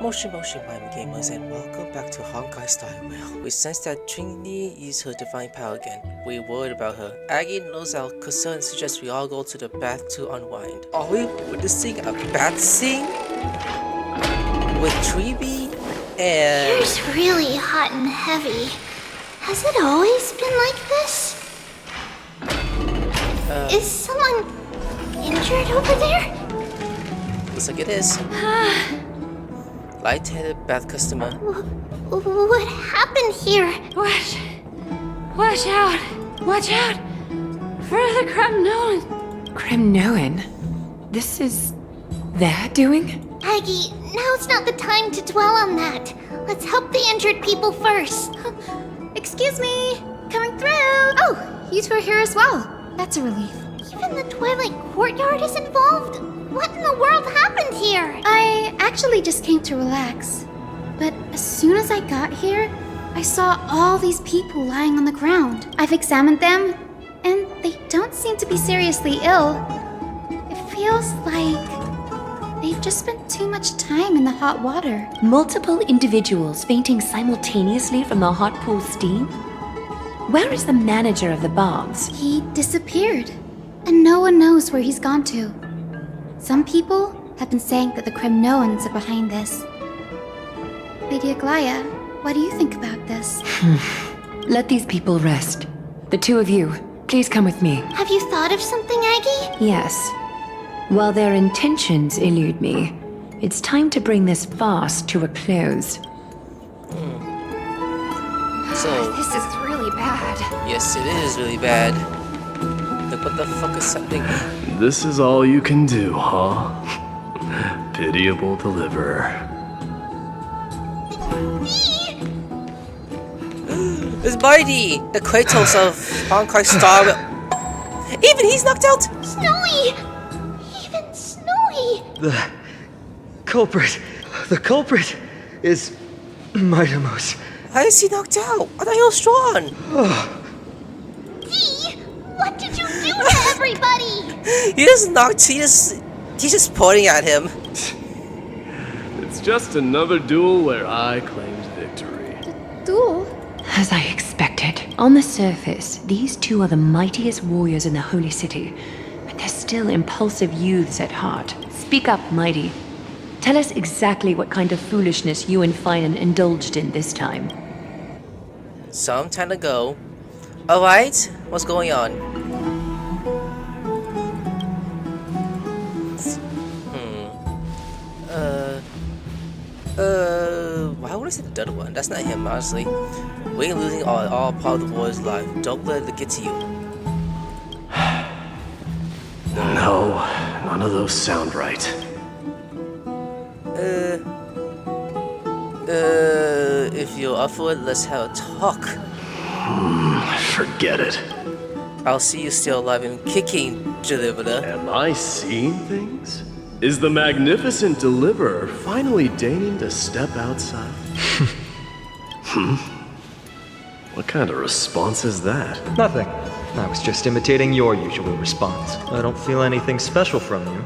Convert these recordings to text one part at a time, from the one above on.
Moshi Miami Gamers, and welcome back to Honkai Style Whale. We sense that Trinity used her divine power again. We're worried about her. Aggie knows our concern and suggests we all go to the bath to unwind. Are we witnessing a bath scene? With Treeby and... Here's really hot and heavy. Has it always been like this? Is someone injured over there? Looks like it is. Light-headed bath customer. What happened here? Watch out! Watch out! For the Kremnoan! Kremnoan? This is their doing? Aggie, now's not the time to dwell on that. Let's help the injured people first. Excuse me! Coming through! Oh, you two are here as well. That's a relief. Even the Twilight Courtyard is involved? What in the world happened here? I actually just came to relax. But as soon as I got here, I saw all these people lying on the ground. I've examined them, and they don't seem to be seriously ill. It feels like they've just spent too much time in the hot water. Multiple individuals fainting simultaneously from the hot pool steam? Where is the manager of the baths? He disappeared, and no one knows where he's gone to. Some people have been saying that the Kremnoans are behind this. Lady Aglaya, what do you think about this? Let these people rest. The two of you, please come with me. Have you thought of something, Aggie? Yes. While their intentions elude me, it's time to bring this farce to a close. So, This is really bad. yes, it is really bad. Look, what the fuck is happening? This is all you can do, huh? Pitiable deliverer. It's Mighty, the Kratos of Honkai Star Whale. Even he's knocked out! Snowy! Even Snowy! The culprit is Mightimos. Why is he knocked out? I thought he was strong! Dee, what did you do to everybody? He just knocked, he's just pointing at him. It's just another duel where I claimed victory. Duel? As I expected. On the surface, these two are the mightiest warriors in the Holy City, but they're still impulsive youths at heart. Speak up, Mighty. Tell us exactly what kind of foolishness you and Finan indulged in this time. Some time ago. Alright, what's going on? Why would I say the other one? That's not him, honestly. Winning and losing are all part of the warrior's life. Don't let it get to you. No, none of those sound right. If you're up for it, let's have a talk. Forget it. I'll see you still alive and kicking, Deliverer. Am I seeing things? Is the magnificent deliverer finally deigning to step outside? What kind of response is that? Nothing. I was just imitating your usual response. I don't feel anything special from you.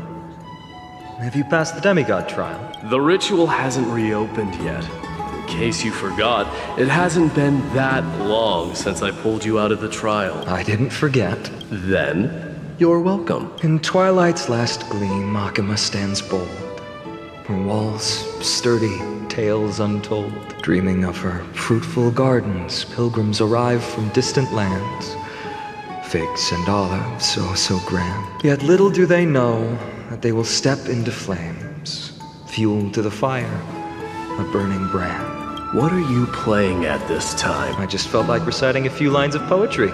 Have you passed the demigod trial? The ritual hasn't reopened yet. In case you forgot, it hasn't been that long since I pulled you out of the trial. I didn't forget. Then, you're welcome. In twilight's last gleam, Makima stands bold. Her walls sturdy, tales untold. Dreaming of her fruitful gardens, pilgrims arrive from distant lands. Figs and olives, so grand. Yet little do they know that they will step into flames, fuel to the fire, a burning brand. What are you playing at this time? I just felt like reciting a few lines of poetry.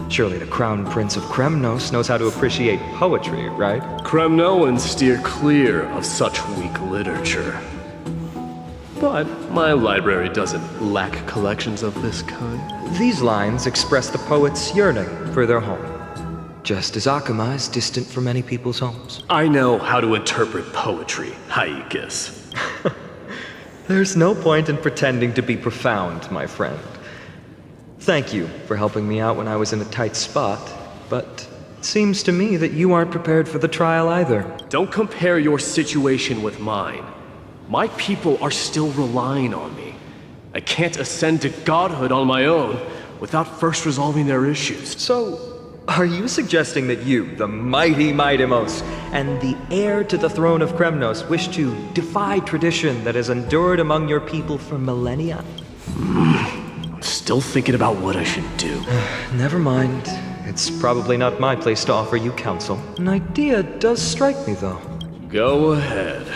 Surely the Crown Prince of Kremnos knows how to appreciate poetry, right? Kremnoans steer clear of such weak literature. But my library doesn't lack collections of this kind. These lines express the poet's yearning for their home, just as Akama is distant from many people's homes. I know how to interpret poetry, Haikis. There's no point in pretending to be profound, my friend. Thank you for helping me out when I was in a tight spot, but it seems to me that you aren't prepared for the trial either. Don't compare your situation with mine. My people are still relying on me. I can't ascend to godhood on my own without first resolving their issues. So, are you suggesting that you, the mighty Mightimos, and the heir to the throne of Kremnos, wish to defy tradition that has endured among your people for millennia? I'm still thinking about what I should do. Never mind. It's probably not my place to offer you counsel. An idea does strike me, though. Go ahead.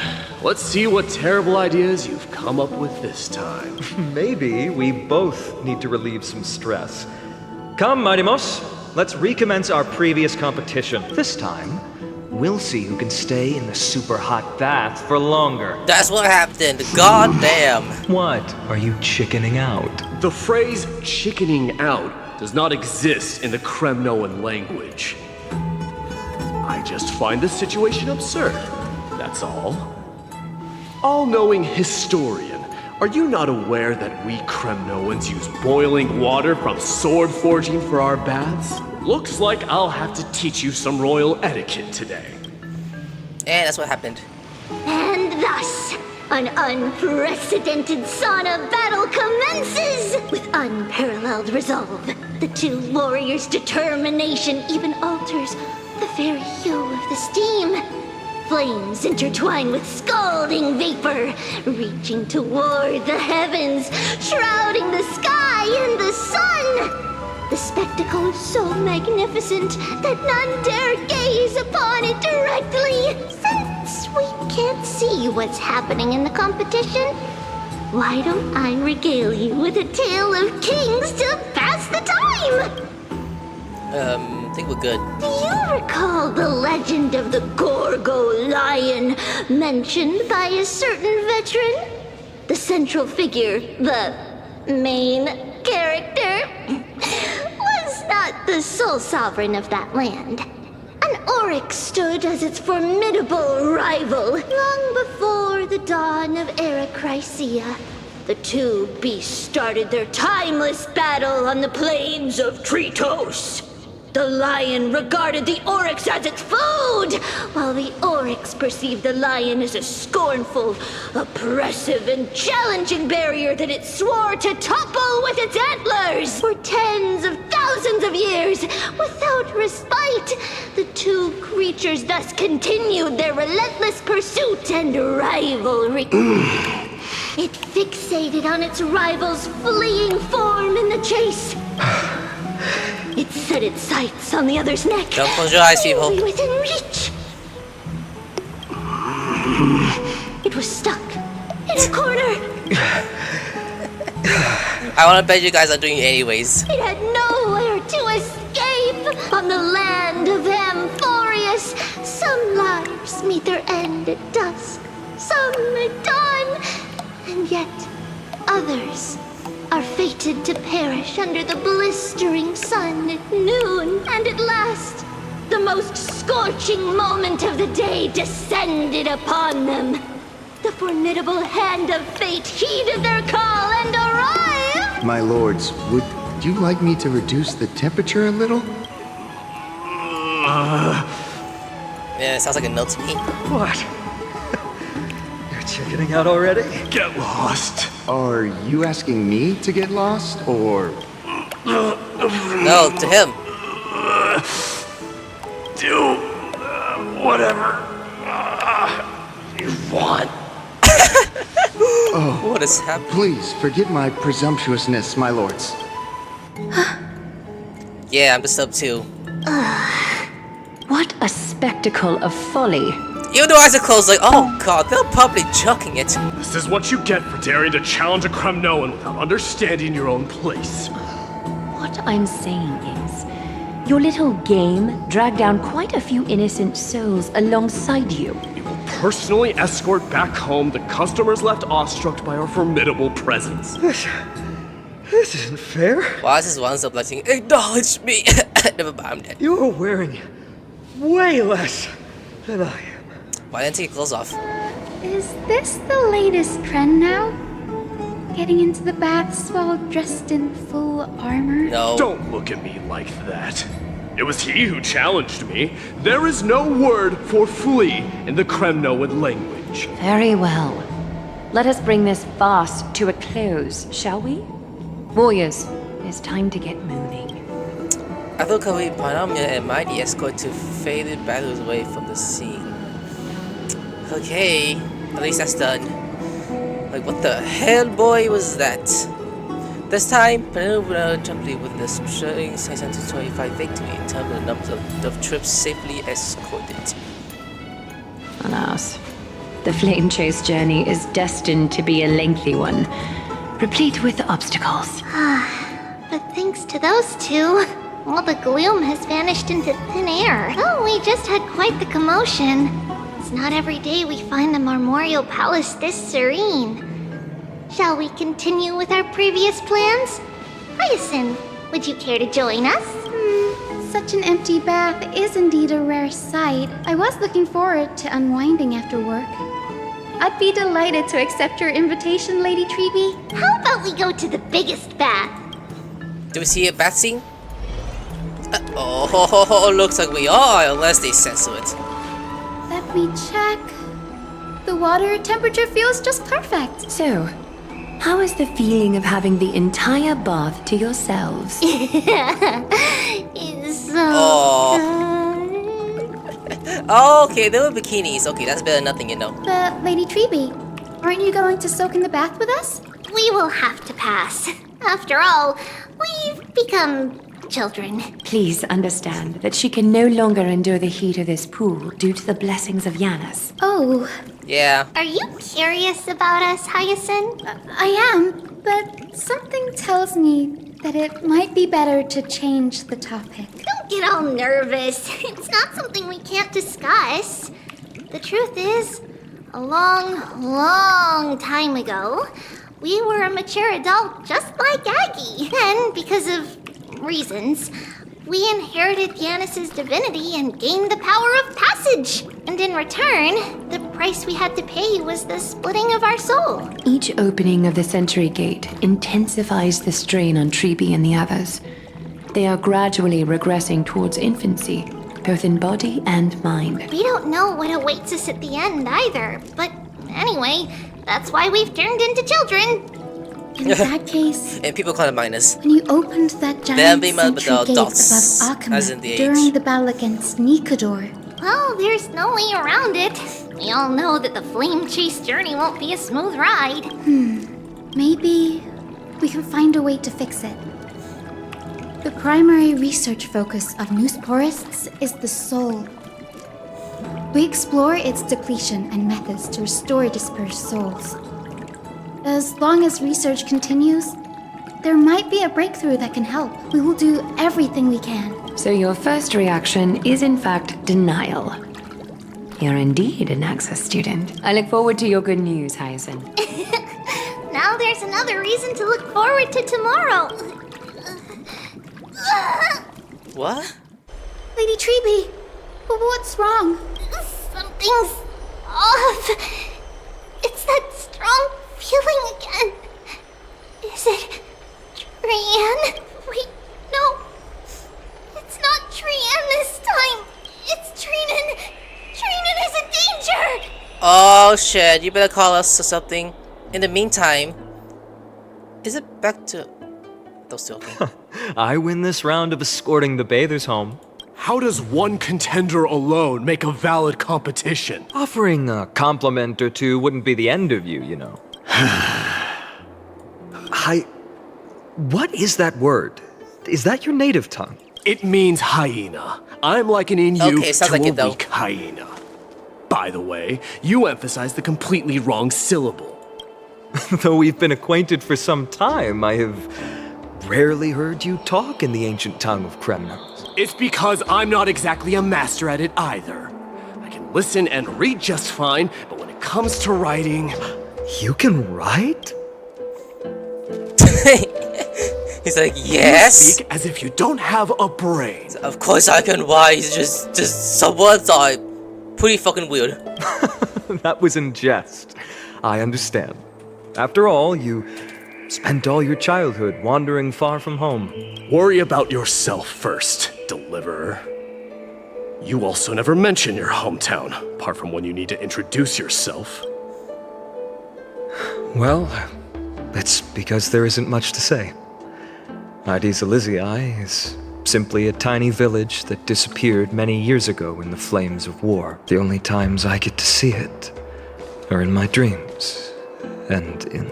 Let's see what terrible ideas you've come up with this time. Maybe we both need to relieve some stress. Come, Mightimos, let's recommence our previous competition. This time, we'll see who can stay in the super hot bath for longer. That's what happened. God damn. What? Are you chickening out? The phrase chickening out does not exist in the Kremnoan language. I just find this situation absurd. That's all. All-knowing historian, are you not aware that we Kremnoans use boiling water from sword forging for our baths? Looks like I'll have to teach you some royal etiquette today. And that's what happened. And thus, an unprecedented sauna battle commences! With unparalleled resolve, the two warriors' determination even alters the very hue of the steam. Flames intertwine with scalding vapor, reaching toward the heavens, shrouding the sky and the sun. The spectacle is so magnificent that none dare gaze upon it directly. Since we can't see what's happening in the competition, why don't I regale you with a tale of kings to pass the time? I think we're good. Do you recall the legend of the Gorgo lion mentioned by a certain veteran? The central figure, the main character, was not the sole sovereign of that land. An oryx stood as its formidable rival long before the dawn of Era Chrysia. The two beasts started their timeless battle on the plains of Tritos. The lion regarded the oryx as its food, while the oryx perceived the lion as a scornful, oppressive, and challenging barrier that it swore to topple with its antlers. For tens of thousands of years, without respite, the two creatures thus continued their relentless pursuit and rivalry. It fixated on its rival's fleeing form in the chase. It set its sights on the other's neck. Don't close your eyes, people. Only within reach. It was stuck in a corner. I want to bet you guys are doing it anyways. It had nowhere to escape. On the land of Amphorius, some lives meet their end at dusk, some at dawn, and yet others are fated to perish under the blistering sun at noon. And at last, the most scorching moment of the day descended upon them. The formidable hand of fate heeded their call and arrived! My lords, would you like me to reduce the temperature a little? Yeah, it sounds like a no to me. What? You're chickening out already? Get lost. Are you asking me to get lost, or...? No, to him. Do whatever you want. What is happening? Please forgive my presumptuousness, my lords. Yeah, I'm disturbed too. What a spectacle of folly. Even though eyes are closed, like, oh god, they're probably chucking it. This is what you get for daring to challenge a Kremnoan without understanding your own place. What I'm saying is, your little game dragged down quite a few innocent souls alongside you. We will personally escort back home the customers left awestruck by our formidable presence. This isn't fair. Why is this one so blessing? Acknowledge me! Never mind, I'm dead. You are wearing way less than I am. Why didn't you take your clothes off? Is this the latest trend now? Getting into the baths while dressed in full armor? No. Don't look at me like that. It was he who challenged me. There is no word for flee in the Kremnoan language. Very well. let us bring this farce to a close, shall we? Warriors, it's time to get moving. I thought PNY and Mighty escort to faded battles away from the scene. Okay, at least that's done. Like, what the hell, boy, was that? This time, PNY jumped with the showing 625 victory in terms of the number of troops safely escorted. Alas, the flame chase journey is destined to be a lengthy one, replete with obstacles. But thanks to those two, all the gloom has vanished into thin air. Oh, we just had quite the commotion. It's not every day we find the Marmorial Palace this serene. Shall we continue with our previous plans? Hyacinth, would you care to join us? Such an empty bath is indeed a rare sight. I was looking forward to unwinding after work. I'd be delighted to accept your invitation, Lady Treeby. How about we go to the biggest bath? Do we see a bath scene? Oh, looks like we are, unless they censor it. Let me check. The water temperature feels just perfect. So, how is the feeling of having the entire bath to yourselves? It's so good. Oh, okay, there were bikinis. Okay, that's better than nothing, you know. But, Lady Treeby, aren't you going to soak in the bath with us? We will have to pass. After all, we've become children. Please understand that she can no longer endure the heat of this pool due to the blessings of Yanis. Oh, Yeah. Are you curious about us, Hyacinth? I am, but something tells me that it might be better to change the topic. Don't get all nervous. It's not something we can't discuss. The truth is, a long time ago, we were a mature adult just like Aggie. Then, because of reasons, we inherited Yanis's divinity and gained the power of passage. And in return, the price we had to pay was the splitting of our soul. Each opening of the Century Gate intensifies the strain on Treeby and the others. They are gradually regressing towards infancy, both in body and mind. We don't know what awaits us at the end either. But anyway, that's why we've turned into children. In that case, And people call it minus. when you opened that They're giant being mad, but sentry they're gate adults, above as in the Akama age. during the battle against Nikador, Well, there's no way around it. We all know that the flame chase journey won't be a smooth ride. maybe we can find a way to fix it. The primary research focus of Noose Forests is the soul. We explore its depletion and methods to restore dispersed souls. As long as research continues, there might be a breakthrough that can help. We will do everything we can. So your first reaction is in fact denial. You're indeed an Access student. I look forward to your good news, Hyacinth. Now there's another reason to look forward to tomorrow. What? Lady Treeby, what's wrong? Something's off. It's that strong feeling again. Is it Trian? Wait, no. It's not Trian this time. It's Trinan. Trinan is in danger. Oh shit, you better call us or something. In the meantime, is it back to those two? Okay. I win this round of escorting the bathers home. How does one contender alone make a valid competition? Offering a compliment or two wouldn't be the end of you, you know. What is that word? Is that your native tongue? It means hyena. I'm likening you Okay, sounds to like a it, though. weak hyena. By the way, you emphasized the completely wrong syllable. Though we've been acquainted for some time, I have rarely heard you talk in the ancient tongue of Kremnos. It's because I'm not exactly a master at it either. I can listen and read just fine, but when it comes to writing... You can write? He's like, You yes. speak as if you don't have a brain. Of course I can. Why? It's just some words are pretty fucking weird. That was in jest. I understand. After all, you spent all your childhood wandering far from home. Worry about yourself first, deliverer. You also never mention your hometown, apart from when you need to introduce yourself. Well, it's because there isn't much to say. Ides Elysiae is simply a tiny village that disappeared many years ago in the flames of war. The only times I get to see it are in my dreams, and in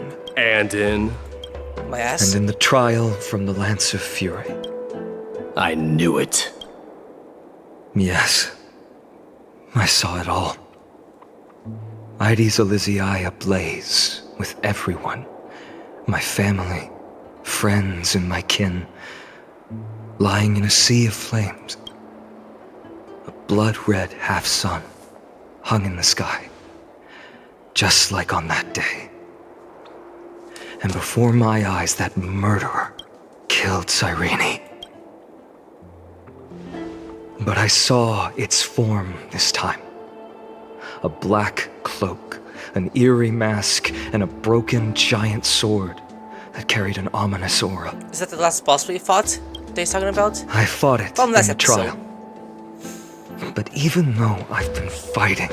My ass? and in the trial from the Lance of Fury. I knew it. Yes, I saw it all. Ides Elysiae ablaze with everyone. My family, friends, and my kin, lying in a sea of flames. A blood-red half-sun hung in the sky, just like on that day. And before my eyes, that murderer killed Cyrene. But I saw its form this time. A black cloak, an eerie mask, and a broken giant sword that carried an ominous aura. Is that the last boss we fought that he's talking about? I fought it From in last the episode. trial. But even though I've been fighting,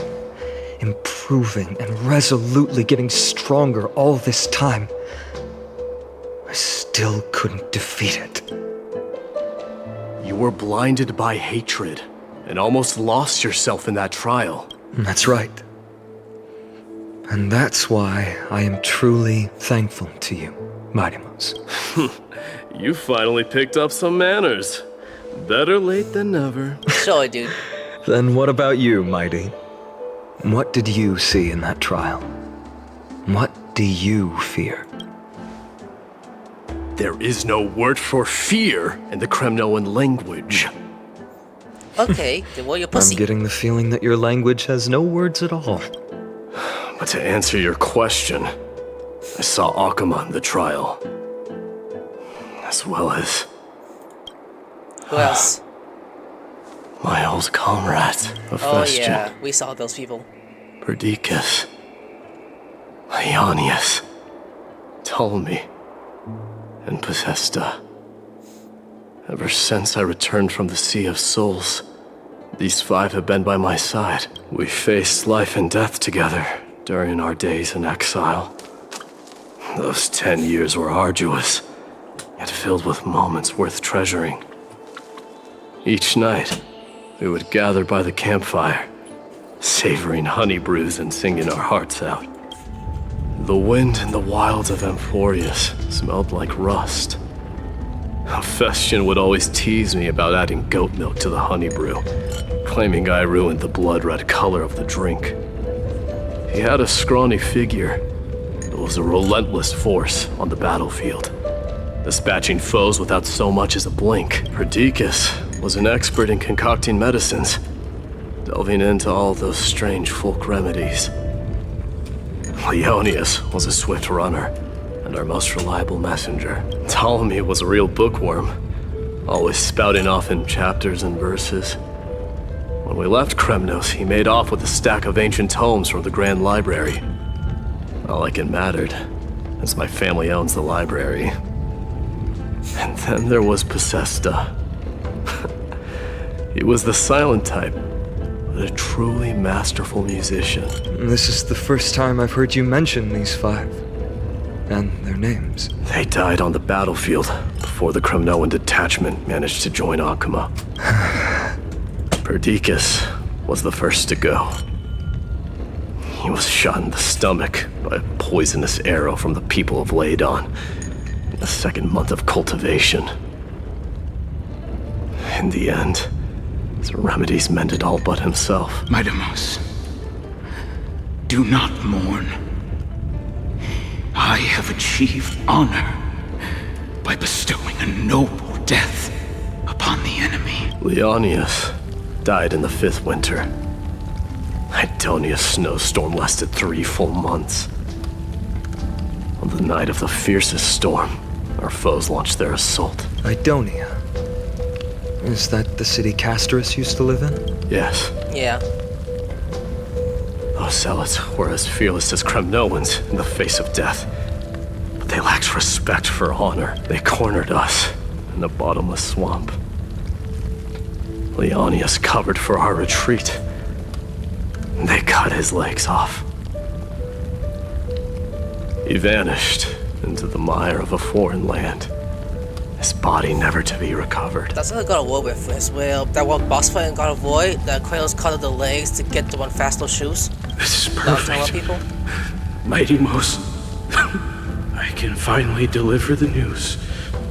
improving, and resolutely getting stronger all this time, I still couldn't defeat it. You were blinded by hatred and almost lost yourself in that trial. That's right. And that's why I am truly thankful to you, Mightymouse. You finally picked up some manners. Better late than never. Sure, dude. Then what about you, Mighty? What did you see in that trial? What do you fear? There is no word for fear in the Kremnoan language. Okay, then what your pussy? I'm getting the feeling that your language has no words at all. But to answer your question, I saw Akuma in the trial. As well as Who else? my old comrades of Oh Festian. yeah, we saw those people. Perdiccas, Ionius, Ptolemy, and Possesta. Ever since I returned from the Sea of Souls, these five have been by my side. We faced life and death together during our days in exile. Those 10 years were arduous, yet filled with moments worth treasuring. Each night, we would gather by the campfire, savoring honey brews and singing our hearts out. The wind in the wilds of Amphorius smelled like rust. Festian would always tease me about adding goat milk to the honey brew, claiming I ruined the blood-red color of the drink. He had a scrawny figure, but was a relentless force on the battlefield, dispatching foes without so much as a blink. Perdiccas was an expert in concocting medicines, delving into all those strange folk remedies. Leonius was a swift runner, and our most reliable messenger. Ptolemy was a real bookworm, always spouting off in chapters and verses. When we left Kremnos, he made off with a stack of ancient tomes from the Grand Library. Not like it mattered, as my family owns the library. And then there was Possesta. He was the silent type, but a truly masterful musician. This is the first time I've heard you mention these five. And their names. They died on the battlefield before the Kremnoan detachment managed to join Akuma. Perdiccas was the first to go. He was shot in the stomach by a poisonous arrow from the people of Ladon in the second month of cultivation. In the end, his remedies mended all but himself. Mightymouse, do not mourn. I have achieved honor by bestowing a noble death upon the enemy. Leonius died in the 5th winter. Idonia's snowstorm lasted 3 full months. On the night of the fiercest storm, our foes launched their assault. Idonia. Is that the city Castorus used to live in? Yes, Yeah. those zealots were as fearless as Kremnoans in the face of death. But they lacked respect for honor. They cornered us in a bottomless swamp. Leonius covered for our retreat. They cut his legs off. He vanished into the mire of a foreign land, his body never to be recovered. That's what God of War reference, where that one boss fight in God of War, that Kratos cut off the legs to get the one faster shoes. This is Not talking about perfect. people. Mighty Mos, I can finally deliver the news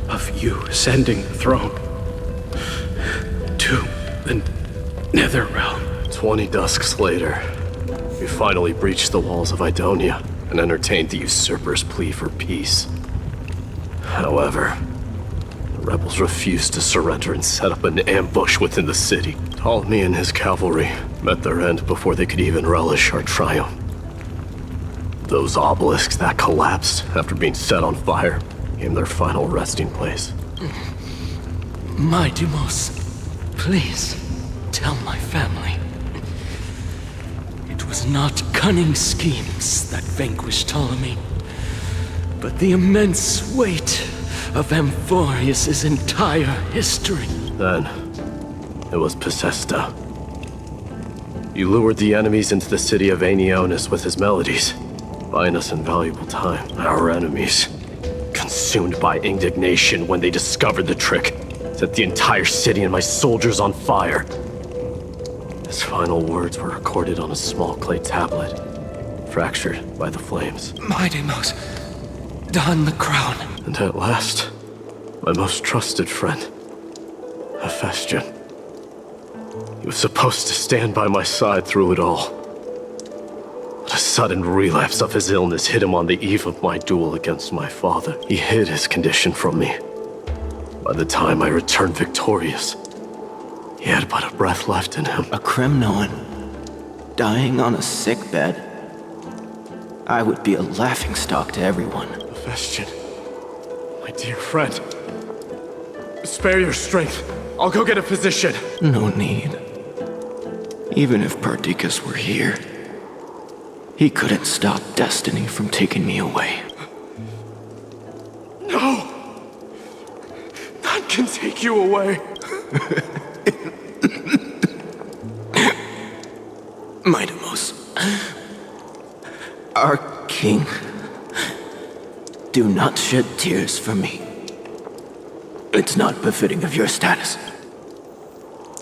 of you ascending the throne to the Netherrealm. 20 dusks later, we finally breached the walls of Idonia and entertained the usurper's plea for peace. However, the rebels refused to surrender and set up an ambush within the city. Ptolemy and his cavalry met their end before they could even relish our triumph. Those obelisks that collapsed after being set on fire became their final resting place. Mighty Mos, please tell my family. It was not cunning schemes that vanquished Ptolemy, but the immense weight of Amphorius' entire history. Then, it was Pacesta. He lured the enemies into the city of Aeneonis with his melodies, buying us invaluable time. Our enemies, consumed by indignation when they discovered the trick, set the entire city and my soldiers on fire. His final words were recorded on a small clay tablet, fractured by the flames. Mighty Mos, don the crown. And at last, my most trusted friend, Hephaestion. He was supposed to stand by my side through it all. But a sudden relapse of his illness hit him on the eve of my duel against my father. He hid his condition from me. By the time I returned victorious, he had but a breath left in him. A Kremnoan dying on a sick bed. I would be a laughingstock to everyone. Hephaestion, my dear friend, spare your strength. I'll go get a physician. No need. Even if Perdiccas were here, he couldn't stop destiny from taking me away. No! None can take you away. Mighty Mos, our king, do not shed tears for me. It's not befitting of your status.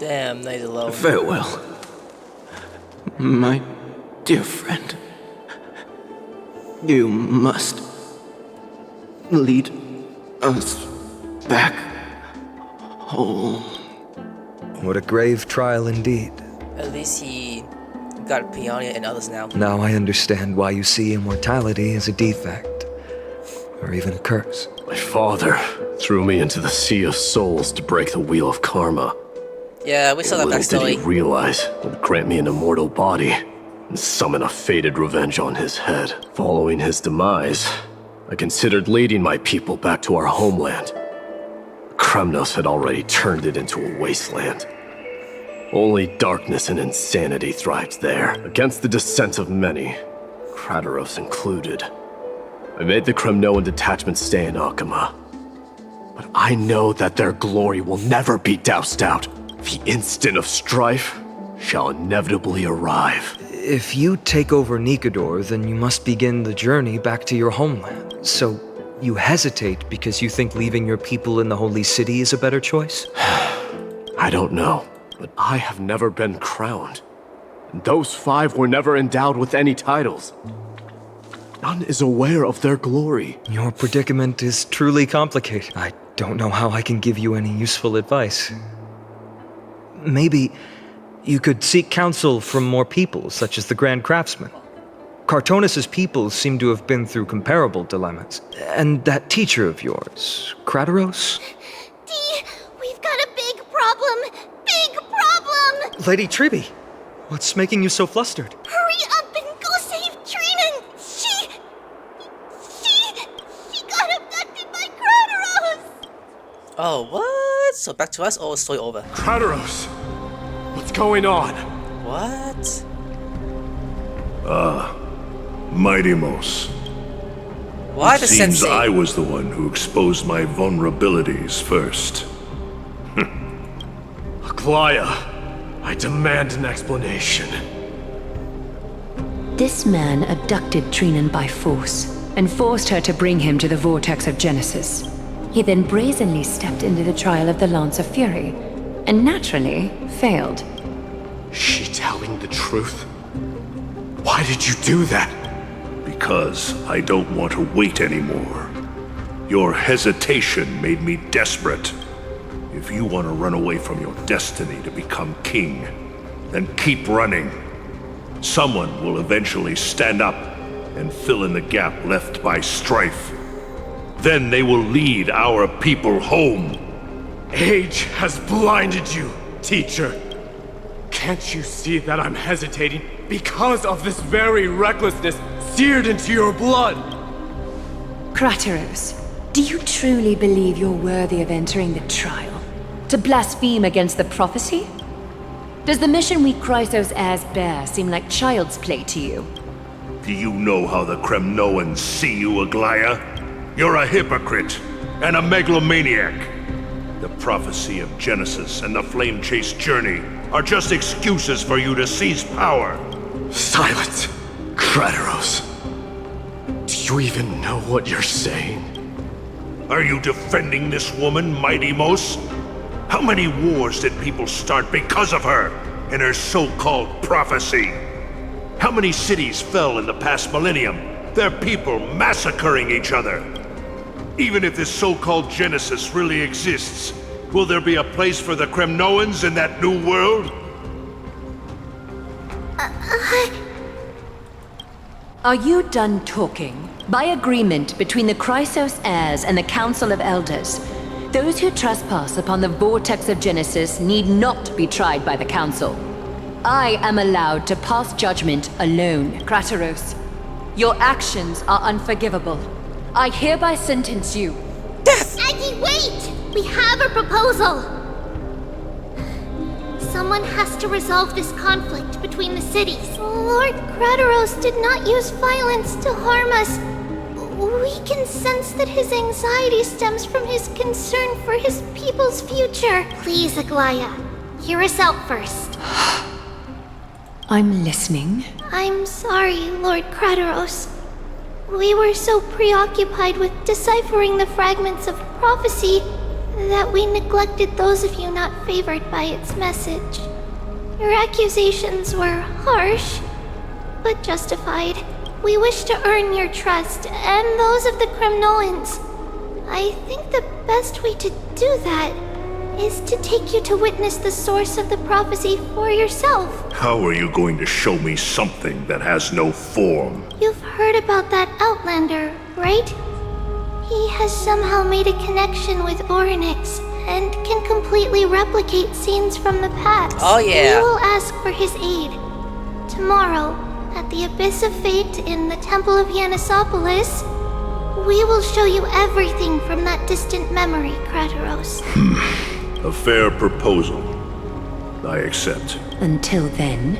Damn, night alone. Farewell, my dear friend. You must lead us back home. What a grave trial indeed. At least he got Peonia and others now. Now I understand why you see immortality as a defect, or even a curse. My father threw me into the sea of souls to break the wheel of karma. Yeah, we saw that Little did he backstory. realize it would grant me an immortal body and summon a fated revenge on his head. Following his demise, I considered leading my people back to our homeland. Kremnos had already turned it into a wasteland. Only darkness and insanity thrived there, against the dissent of many, Kratos included. I made the Kremnoan detachment stay in Akama. But I know that their glory will never be doused out. The instant of strife shall inevitably arrive. If you take over Nikodor, then you must begin the journey back to your homeland. So, you hesitate because you think leaving your people in the Holy City is a better choice? I don't know, but I have never been crowned. And those 5 were never endowed with any titles. None is aware of their glory. Your predicament is truly complicated. I don't know how I can give you any useful advice. Maybe you could seek counsel from more people, such as the Grand Craftsman. Cartonis' people seem to have been through comparable dilemmas. And that teacher of yours, Krataros? Dee, we've got a big problem! Big problem! Lady Triby, what's making you so flustered? Hurry up and go save Trinan! She got abducted by Krataros! Oh, what? So back to us, or story over? Kratos! What's going on? What? Mighty Mos. Why the Seems sensei? I was the one who exposed my vulnerabilities first. Aglaya, I demand an explanation. This man abducted Trinan by force. and forced her to bring him to the vortex of Genesis. He then brazenly stepped into the trial of the Lance of Fury, and naturally failed. She telling the truth? Why did you do that? Because I don't want to wait anymore. Your hesitation made me desperate. If you want to run away from your destiny to become king, then keep running. Someone will eventually stand up and fill in the gap left by strife. Then they will lead our people home. Age has blinded you, teacher. Can't you see that I'm hesitating because of this very recklessness seared into your blood? Krateros, do you truly believe you're worthy of entering the trial? To blaspheme against the prophecy? Does the mission we Chrysos heirs bear seem like child's play to you? Do you know how the Kremnoans see you, Aglaya? You're a hypocrite and a megalomaniac. The prophecy of Genesis and the flame-chased journey are just excuses for you to seize power. Silence! Krateros. Do you even know what you're saying? Are you defending this woman, Mighty Mos? How many wars did people start because of her and her so-called prophecy? How many cities fell in the past millennium, their people massacring each other? Even if this so-called Genesis really exists, will there be a place for the Kremnoans in that new world? Are you done talking? By agreement between the Chrysos heirs and the Council of Elders, those who trespass upon the vortex of Genesis need not be tried by the Council. I am allowed to pass judgment alone, Krateros. Your actions are unforgivable. I hereby sentence you. Aggie, wait! We have a proposal! Someone has to resolve this conflict between the cities. Lord Krateros did not use violence to harm us. We can sense that his anxiety stems from his concern for his people's future. Please, Aglaya, hear us out first. I'm listening. I'm sorry, Lord Krateros. We were so preoccupied with deciphering the fragments of prophecy that we neglected those of you not favored by its message. Your accusations were harsh, but justified. We wish to earn your trust and those of the Kremnoans. I think the best way to do that is to take you to witness the source of the prophecy for yourself. How are you going to show me something that has no form? You've heard about that Outlander, right? He has somehow made a connection with Orynyx and can completely replicate scenes from the past. Oh yeah. We will ask for his aid. Tomorrow, at the Abyss of Fate in the Temple of Yanissopolis, we will show you everything from that distant memory, Krateros. A fair proposal. I accept. Until then,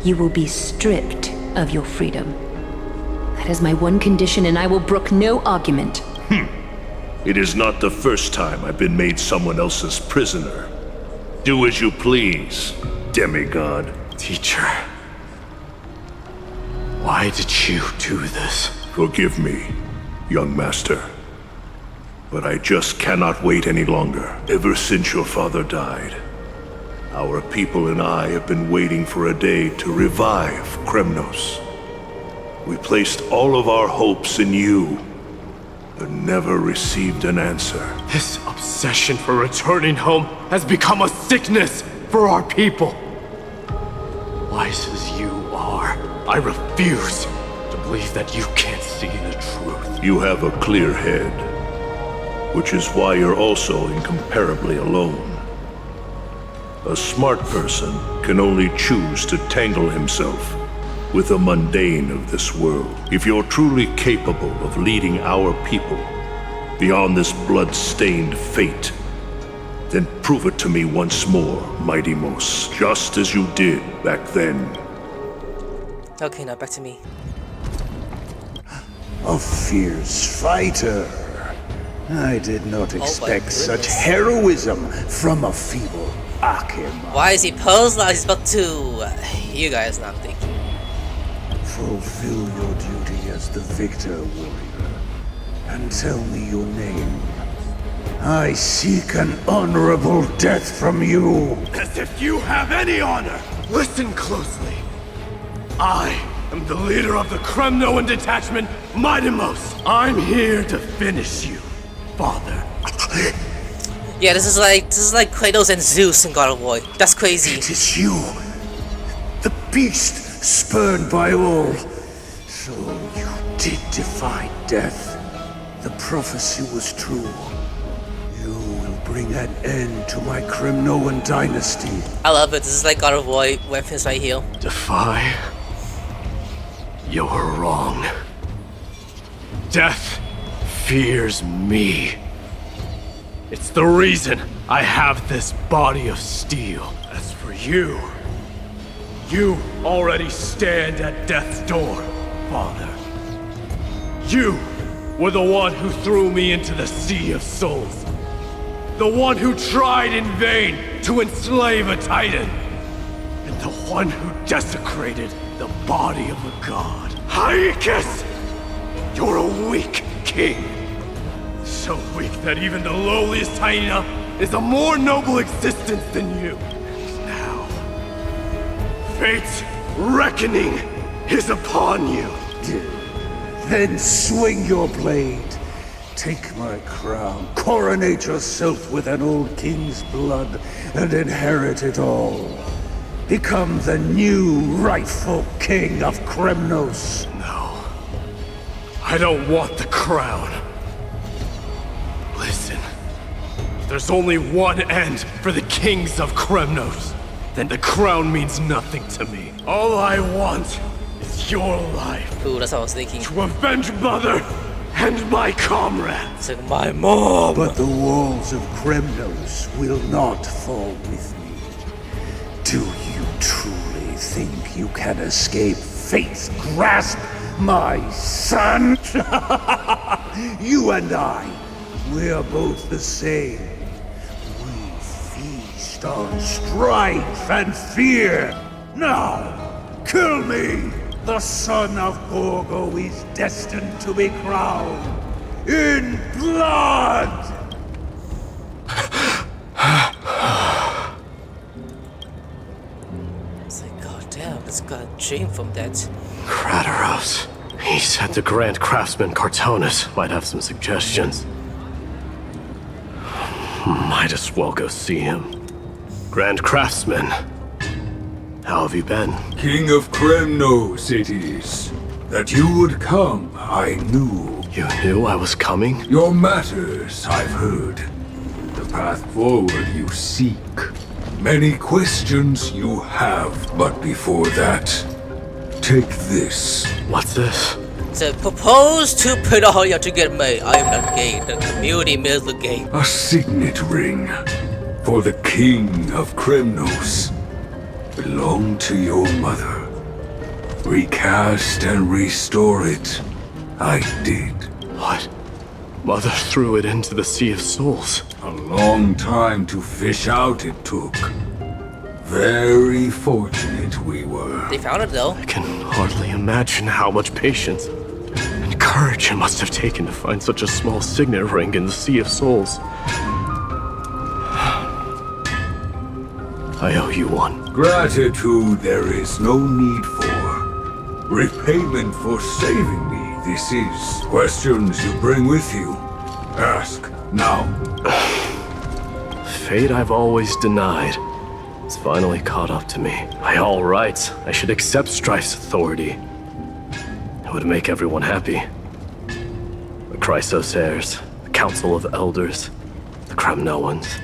you will be stripped of your freedom. That is my one condition, and I will brook no argument. It is not the first time I've been made someone else's prisoner. Do as you please, demigod. Teacher, why did you do this? Forgive me, young master. But I just cannot wait any longer. Ever since your father died, our people and I have been waiting for a day to revive Kremnos. We placed all of our hopes in you, but never received an answer. This obsession for returning home has become a sickness for our people. Wise as you are, I refuse to believe that you can't see the truth. You have a clear head, which is why you're also incomparably alone. A smart person can only choose to tangle himself with the mundane of this world. If you're truly capable of leading our people beyond this blood-stained fate, then prove it to me once more, Mighty Mos, just as you did back then. Okay, now back to me. A fierce fighter. I did not expect such goodness. heroism from a feeble Akim. Why is he posed like he's about to... you guys not thinking. Fulfill your duty as the victor, warrior. and tell me your name. I seek an honorable death from you. As if you have any honor! Listen closely. I am the leader of the Kremnoan detachment, Mightymost. I'm here to finish you, Father. Yeah, this is like Kratos and Zeus in God of War. That's crazy. It is you, the beast spurned by all. So you did defy death. The prophecy was true. You will bring an end to my Kremnoan dynasty. I love it. This is like God of War weapons right here. Defy? You're wrong. Death fears me. It's the reason I have this body of steel. As for you, you already stand at death's door, Father. You were the one who threw me into the Sea of Souls. The one who tried in vain to enslave a titan. And the one who desecrated the body of a god. Hyakis! You're a weak king. So weak that even the lowliest hyena is a more noble existence than you. And now, fate's reckoning is upon you. Then swing your blade. Take my crown. Coronate yourself with an old king's blood and inherit it all. Become the new rightful king of Kremnos. No. I don't want the crown. Listen. There's only one end for the kings of Kremnos. Then the crown means nothing to me. All I want is your life. Ooh, that's what I was thinking. To avenge Mother and my comrades. It's like my mom. But the walls of Kremnos will not fall with me. Do you truly think you can escape fate's grasp, my son? You and I, we're both the same. We feast on strife and fear. Now, kill me! The son of Gorgo is destined to be crowned in blood! It's like, god damn, this got a dream from that. Krataros. He said the Grand Craftsman Cartonus might have some suggestions. Might as well go see him. Grand Craftsman, how have you been? King of Kremnos it is. That you would come, I knew. You knew I was coming? Your matters, I've heard. The path forward you seek. Many questions you have, but before that, take this. What's this? To propose to Pedahlia to get married. I am not gay. The community made the gay. A signet ring for the King of Kremnos. Belonged to your mother. Recast and restore it. I did. What? Mother threw it into the Sea of Souls. A long time to fish out it took. Very fortunate we were. They found it though. I can hardly imagine how much patience and courage it must have taken to find such a small signet ring in the Sea of Souls. I owe you one. Gratitude there is no need for. Repayment for saving me, this is. Questions you bring with you. Ask now. Fate I've always denied. It's finally caught up to me. By all rights, I should accept Strife's authority. It would make everyone happy. The Chrysos heirs, the Council of Elders, the Kremnoans.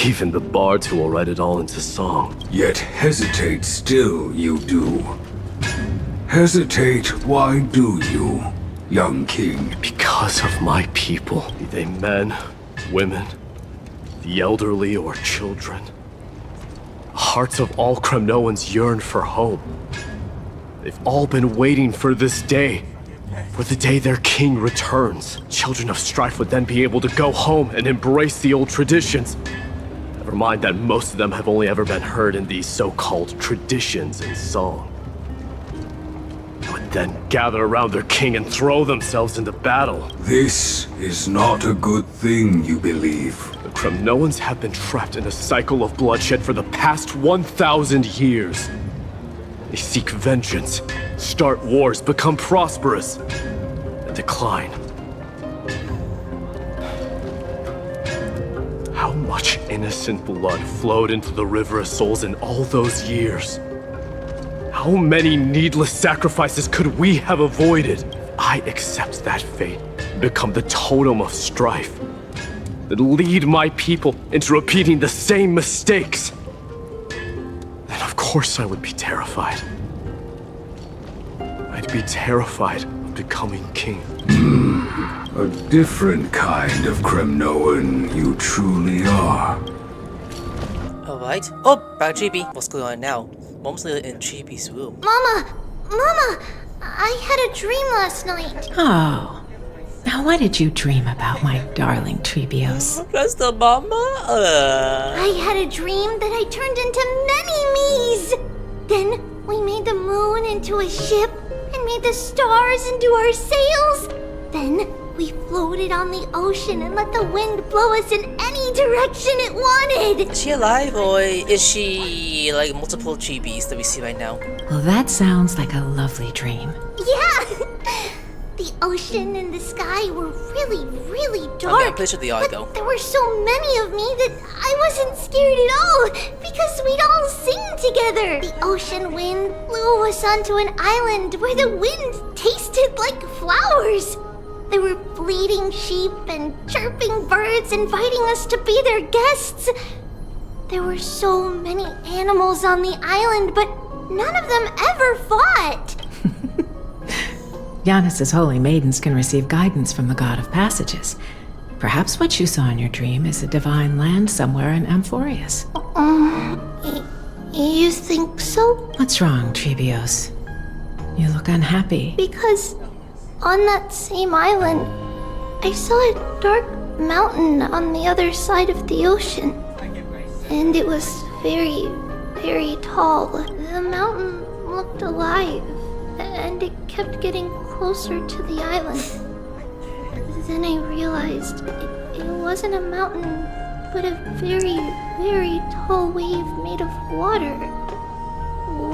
Even the bards who will write it all into song. Yet hesitate still you do. Hesitate, why do you, young king? Because of my people. Be they men, women, the elderly or children. The hearts of all Kremnoans yearn for home. They've all been waiting for this day. For the day their king returns. Children of Strife would then be able to go home and embrace the old traditions. Never mind that most of them have only ever been heard in these so-called traditions in song. I would and then gather around their king and throw themselves into battle. This is not a good thing, you believe. The Kremnoans have been trapped in a cycle of bloodshed for the past 1,000 years. They seek vengeance, start wars, become prosperous, and decline. How much innocent blood flowed into the River of Souls in all those years? How many needless sacrifices could we have avoided? I accept that fate and become the totem of strife that lead my people into repeating the same mistakes. Then of course I would be terrified. I'd be terrified of becoming king. A different kind of Kremnoan you truly are. Alright. Oh, back Chibi. What's going on now? Mom's in Chibi's room. Mama! I had a dream last night. Oh. Now what did you dream about, my darling Treebios? That's the mama? I had a dream that I turned into many me's. Then we made the moon into a ship and made the stars into our sails. Then we floated on the ocean and let the wind blow us in any direction it wanted. Is she alive or is she like multiple Chibis that we see right now? Well, that sounds like a lovely dream. Yeah! The ocean and the sky were really, really dark. Okay, I'm pretty sure they are though. There were so many of me that I wasn't scared at all because we'd all sing together. The ocean wind blew us onto an island where the wind tasted like flowers. There were bleating sheep and chirping birds inviting us to be their guests. There were so many animals on the island, but none of them ever fought. Giannis's holy maidens can receive guidance from the God of Passages. Perhaps what you saw in your dream is a divine land somewhere in Amphorius. You think so? What's wrong, Treebios? You look unhappy. Because on that same island, I saw a dark mountain on the other side of the ocean. And it was very, very tall. The mountain looked alive, and it kept getting closer to the island. Then I realized it wasn't a mountain, but a very, very tall wave made of water.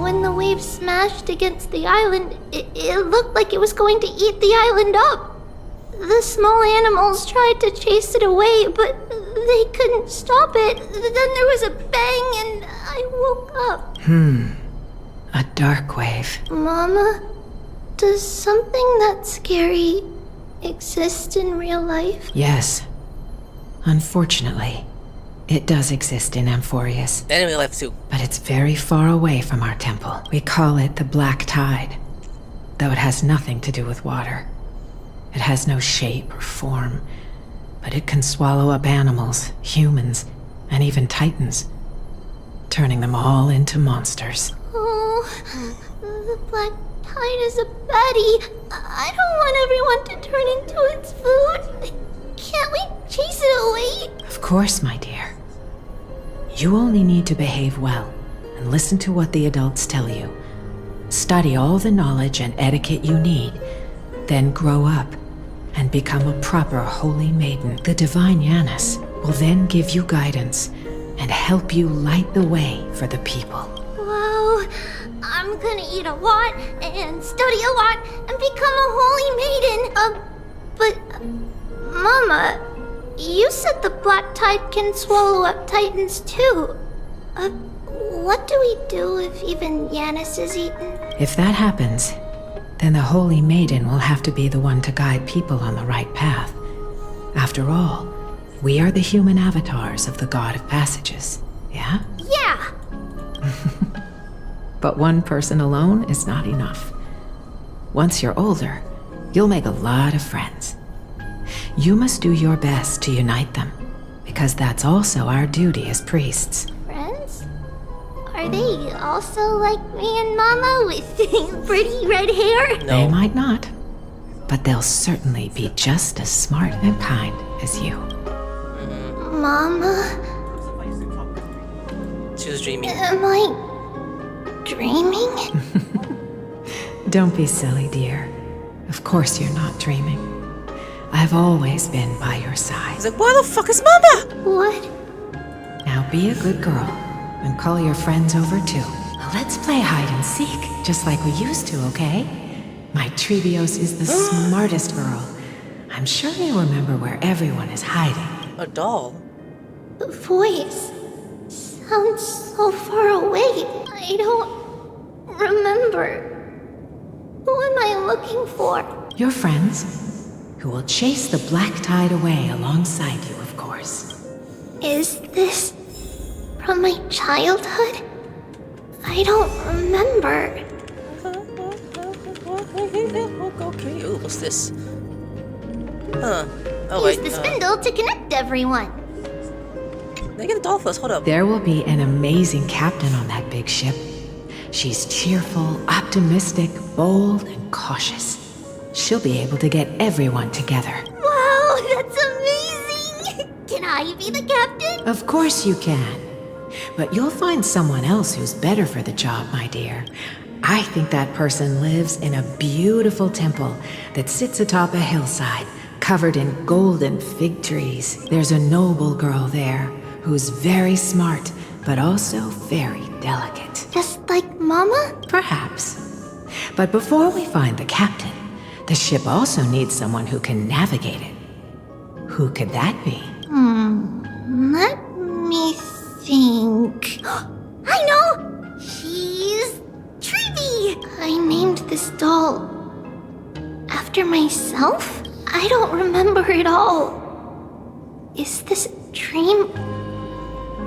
When the wave smashed against the island, it looked like it was going to eat the island up. The small animals tried to chase it away, but they couldn't stop it. Then there was a bang and I woke up. A dark wave. Mama, does something that scary exist in real life? Yes. Unfortunately, it does exist in Amphorius. And in real life too. But it's very far away from our temple. We call it the Black Tide, though it has nothing to do with water. It has no shape or form, but it can swallow up animals, humans, and even titans, turning them all into monsters. Oh, the Black Tide is a baddie. I don't want everyone to turn into its food. Can't we chase it away? Of course, my dear. You only need to behave well and listen to what the adults tell you. Study all the knowledge and etiquette you need, then grow up and become a proper holy maiden. The divine Yanis will then give you guidance and help you light the way for the people. Wow, I'm gonna eat a lot and study a lot and become a holy maiden. But Mama, you said the Black Tide can swallow up titans too. What do we do if even Yanis is eaten? If that happens, then the Holy Maiden will have to be the one to guide people on the right path. After all, we are the human avatars of the God of Passages, yeah? Yeah! But one person alone is not enough. Once you're older, you'll make a lot of friends. You must do your best to unite them, because that's also our duty as priests. Friends? Are they also like me and Mama with pretty red hair? No. They might not, but they'll certainly be just as smart and kind as you. Mama? She was dreaming. Am I dreaming? Don't be silly, dear. Of course you're not dreaming. I've always been by your side. He's like, where the fuck is Mama? What? Now be a good girl and call your friends over too. Let's play hide and seek, just like we used to, okay? My Trevios is the smartest girl. I'm sure you remember where everyone is hiding. A doll? The voice sounds so far away. I don't remember. Who am I looking for? Your friends, who will chase the black tide away alongside you, of course. Is this from my childhood? I don't remember. Okay, ooh, what's this? Huh. Oh, Use wait. the spindle to connect everyone. Let me get the doll first, hold up. There will be an amazing captain on that big ship. She's cheerful, optimistic, bold, and cautious. She'll be able to get everyone together. Wow, that's amazing! Can I be the captain? Of course you can. But you'll find someone else who's better for the job, my dear. I think that person lives in a beautiful temple that sits atop a hillside, covered in golden fig trees. There's a noble girl there who's very smart, but also very delicate. Just like Mama? Perhaps. But before we find the captain, the ship also needs someone who can navigate it. Who could that be? Let me think. I know! She's Trevi! I named this doll after myself? I don't remember it all. Is this a dream?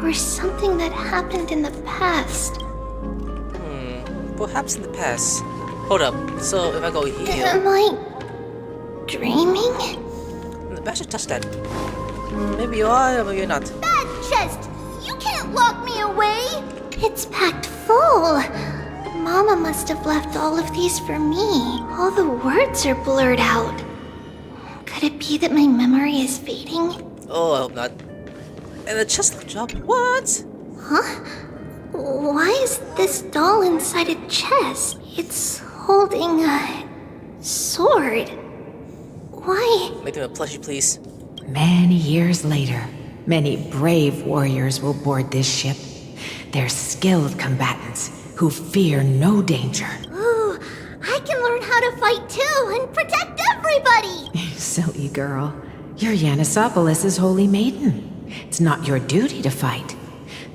Or something that happened in the past? Perhaps in the past. Hold up, so if I go here... Am I dreaming? I should touch that. Maybe you are, or maybe you're not. That chest! You can't lock me away! It's packed full. Mama must have left all of these for me. All the words are blurred out. Could it be that my memory is fading? Oh, I hope not. And the chest looked up. What? Huh? Why is this doll inside a chest? It's holding a sword. Why? Make them a plushie, please. Many years later, many brave warriors will board this ship. They're skilled combatants who fear no danger. Ooh, I can learn how to fight too and protect everybody! Silly girl. You're Yanisopoulos' holy maiden. It's not your duty to fight.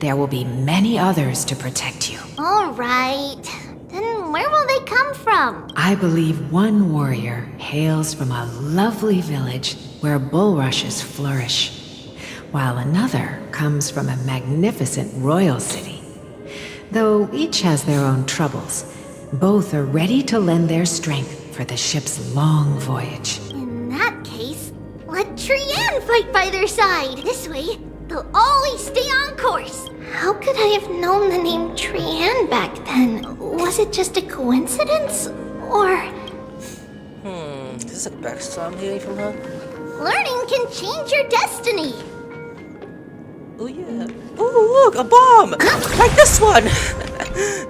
There will be many others to protect you. Alright. Then where will they come from? I believe one warrior hails from a lovely village where bulrushes flourish, while another comes from a magnificent royal city. Though each has their own troubles, both are ready to lend their strength for the ship's long voyage. In that case, let Trianne fight by their side. This way, they'll always stay on course. How could I have known the name Trianne back then? Was it just a coincidence? Or... Is this a backstory I'm hearing from her? learning can change your destiny. Oh yeah. Oh look, a bomb! Like this one!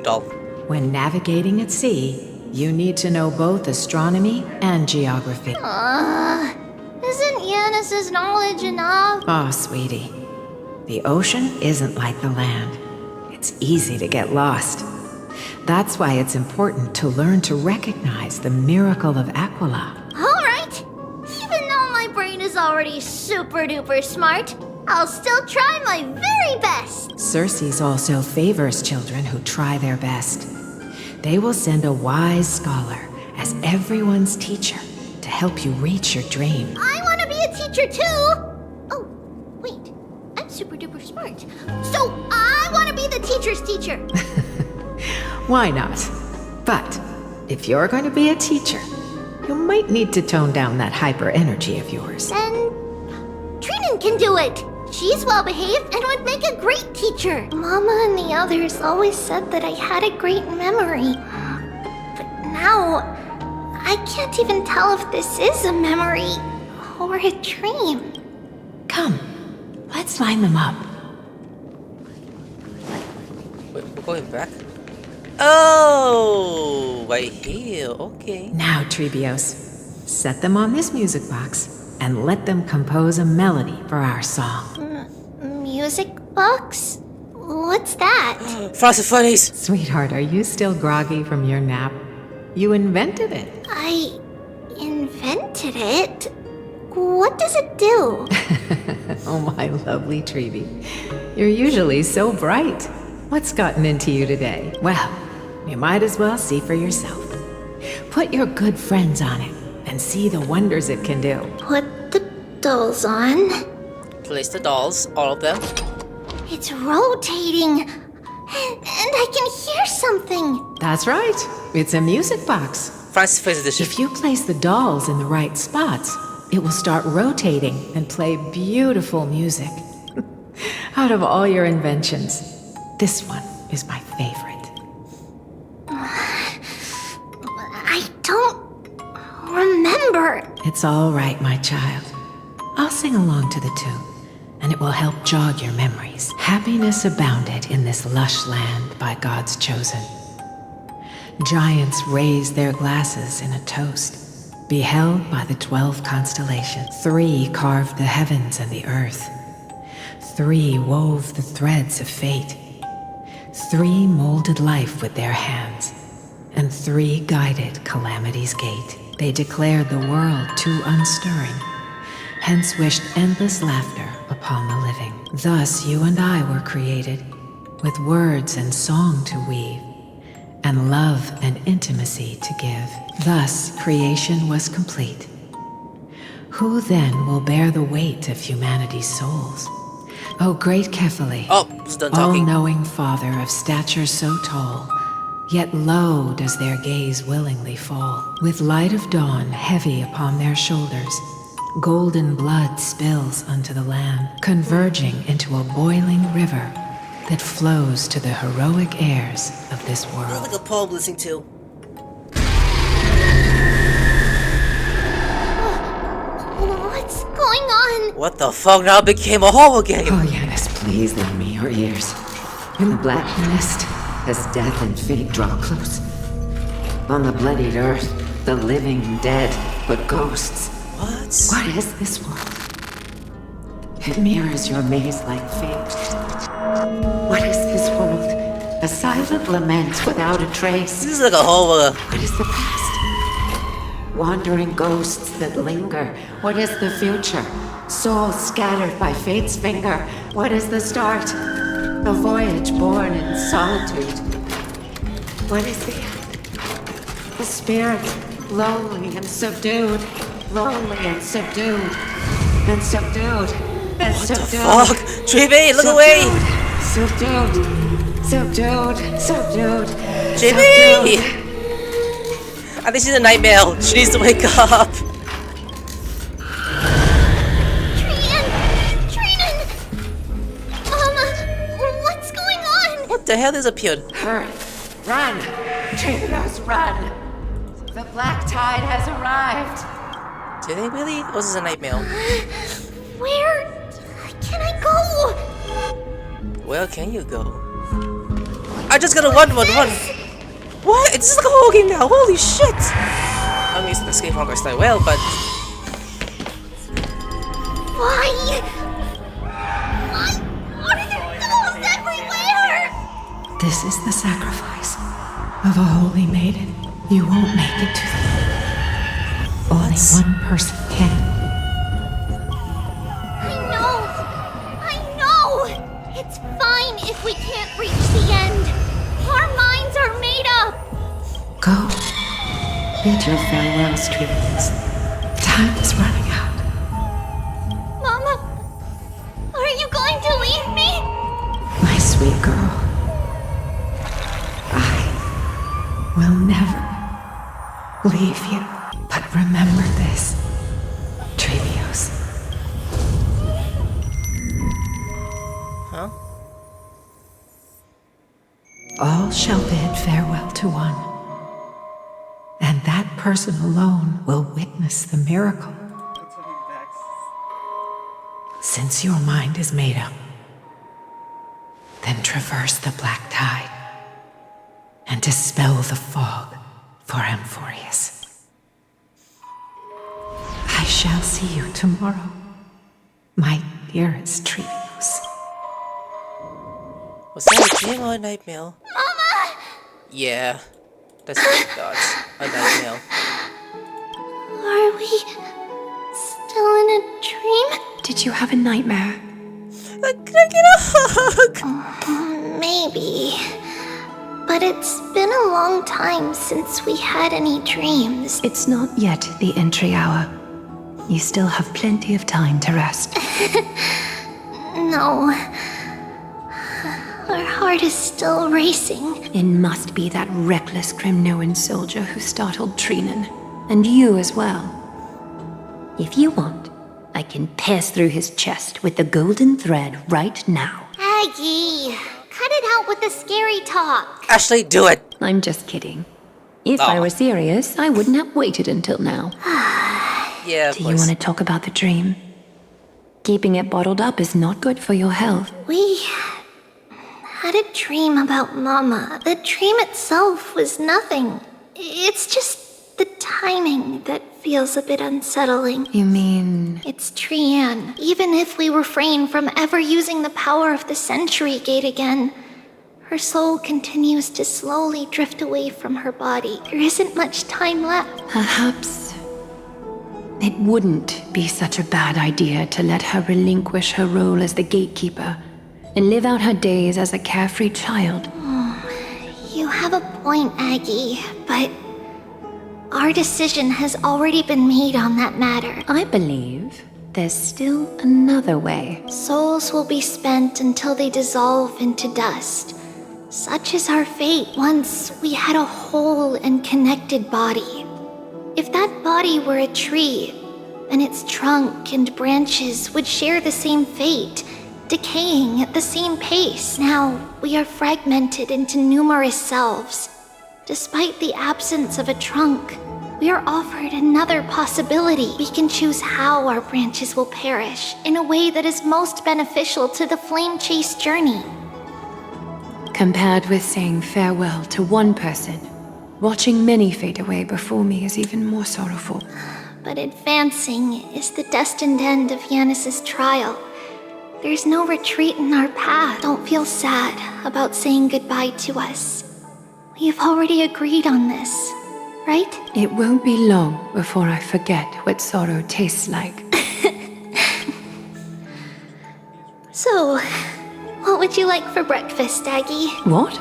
Doll. When navigating at sea, you need to know both astronomy and geography. Isn't Yanis's knowledge enough? Oh, sweetie. The ocean isn't like the land. It's easy to get lost. That's why it's important to learn to recognize the miracle of Aquila. Alright. Even though my brain is already super duper smart, I'll still try my very best. Circe also favors children who try their best. They will send a wise scholar as everyone's teacher to help you reach your dream. I want to be a teacher too. Oh, wait. I'm super duper smart. So I want to be the teacher's teacher. Why not? But if you're going to be a teacher, you might need to tone down that hyper energy of yours. Then Trinan can do it. She's well behaved and would make a great teacher. Mama and the others always said that I had a great memory. But now, I can't even tell if this is a memory or a dream. Come, let's line them up. Wait, we're going back? Oh, right here. Okay. Now, Treebios, set them on this music box and let them compose a melody for our song. Music box? What's that? Frosted Funnies! Sweetheart, are you still groggy from your nap? You invented it. I invented it? What does it do? Oh, my lovely Treeby. You're usually so bright. What's gotten into you today? Well, you might as well see for yourself. Put your good friends on it and see the wonders it can do. Put the dolls on. Place the dolls, all of them. It's rotating. And I can hear something. That's right. It's a music box. Fancy Face Edition. If you place the dolls in the right spots, it will start rotating and play beautiful music. Out of all your inventions, this one is my favorite. I don't remember. It's all right, my child. I'll sing along to the tune, and it will help jog your memories. Happiness abounded in this lush land by God's chosen. Giants raised their glasses in a toast, beheld by the 12 constellations. 3 carved the heavens and the earth. 3 wove the threads of fate. 3 molded life with their hands. And 3 guided calamity's gate. They declared the world too unstirring, hence wished endless laughter upon the living. Thus you and I were created, with words and song to weave, and love and intimacy to give. Thus creation was complete. Who then will bear the weight of humanity's souls? O great Kephale, all-knowing Father of stature so tall, yet low does their gaze willingly fall. With light of dawn heavy upon their shoulders, golden blood spills unto the land, converging into a boiling river that flows to the heroic heirs of this world. Sounds like a poem listening to. What's going on? What the fuck now became a horror game? Oh yes, please lend me your ears. In the black mist, as death and fate draw close. On the bloodied earth, the living dead, but ghosts. What? What is this world? It mirrors your maze-like fate. What is this world? A silent lament without a trace. This is like a horror. What is the past? Wandering ghosts that linger. What is the future? Souls scattered by fate's finger. What is the start? A voyage born in solitude. What is the end? The spirit, lonely and subdued. Lonely and subdued. And subdued. And subdued. What the fuck? Jimmy, look away! Subdued. Subdued. Subdued. Jimmy! I think she's a nightmare. She needs to wake up. What the hell is appeared? Hurry! Run! Treebios, run! The black tide has arrived! Did they really? Or is this a nightmare? Where can I go? Where can you go? I just gotta run. What? It's just like a whole game now. Holy shit! I'm using the escape Honkai style well, but... Why? Why are there dolls everywhere? This is the sacrifice of a holy maiden. You won't make it to the end. Only one person can. I know. It's fine if we can't reach the end. Our minds are made up. Go. Bid your farewells, Treebios. Time is running out. Mama, are you going to leave me? My sweet girl. I will never leave you. But remember this, Treebios. Huh? All shall bid farewell to one, and that person alone will witness the miracle. Since your mind is made up, then traverse the black tide and and dispel the fog for Amphorius. I shall see you tomorrow, my dearest Trios. Was that a dream or a nightmare? Mama! Yeah, that's what I thought. A nightmare. Are we still in a dream? Did you have a nightmare? Can I get a hug? Maybe. But it's been a long time since we had any dreams. It's not yet the entry hour. You still have plenty of time to rest. No. Our heart is still racing. It must be that reckless Kremnoan soldier who startled Trinan. And you as well. If you want, I can pass through his chest with the golden thread right now. Aggie, cut it out with the scary talk. Ashley, do it! I'm just kidding. If I were serious, I wouldn't have waited until now. Yeah, Do you want to talk about the dream? Keeping it bottled up is not good for your health. We had a dream about Mama. The dream itself was nothing. It's just the timing that feels a bit unsettling. You mean... It's Trian. Even if we refrain from ever using the power of the Century Gate again, her soul continues to slowly drift away from her body. There isn't much time left. Perhaps it wouldn't be such a bad idea to let her relinquish her role as the gatekeeper and live out her days as a carefree child. You have a point, Aggie, but our decision has already been made on that matter. I believe there's still another way. Souls will be spent until they dissolve into dust. Such is our fate. Once we had a whole and connected body. If that body were a tree, then its trunk and branches would share the same fate, decaying at the same pace. Now, we are fragmented into numerous selves. Despite the absence of a trunk, we are offered another possibility. We can choose how our branches will perish in a way that is most beneficial to the flame chase journey. Compared with saying farewell to one person, watching many fade away before me is even more sorrowful. But advancing is the destined end of Yanis's trial. There's no retreat in our path. Don't feel sad about saying goodbye to us. We have already agreed on this, right? It won't be long before I forget what sorrow tastes like. So, what would you like for breakfast, Aggie? What?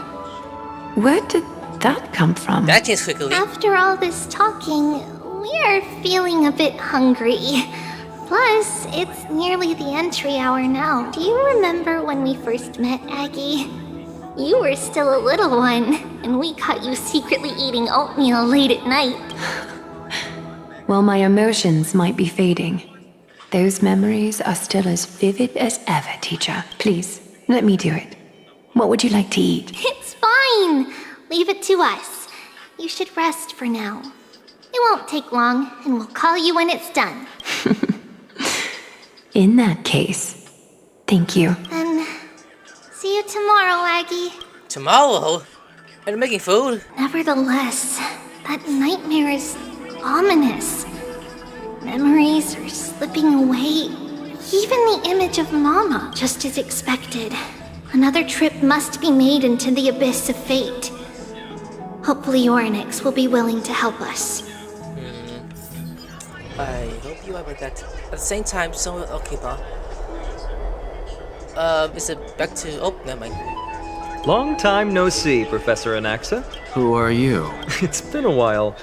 Where did that come from? That changed quickly. After all this talking, we are feeling a bit hungry. Plus, it's nearly the entry hour now. Do you remember when we first met, Aggie? You were still a little one, and we caught you secretly eating oatmeal late at night. While my emotions might be fading, those memories are still as vivid as ever, teacher. Please, let me do it. What would you like to eat? It's fine. Leave it to us. You should rest for now. It won't take long, and we'll call you when it's done. In that case, thank you. Then, see you tomorrow, Aggie. Tomorrow? And making food? Nevertheless, that nightmare is ominous. Memories are slipping away. Even the image of Mama, just as expected. Another trip must be made into the abyss of fate. Hopefully Orynyx will be willing to help us. I hope you are with that. At the same time, so okay, Ma. Is it back to... Oh, never mind. Long time no see, Professor Anaxa. Who are you? It's been a while.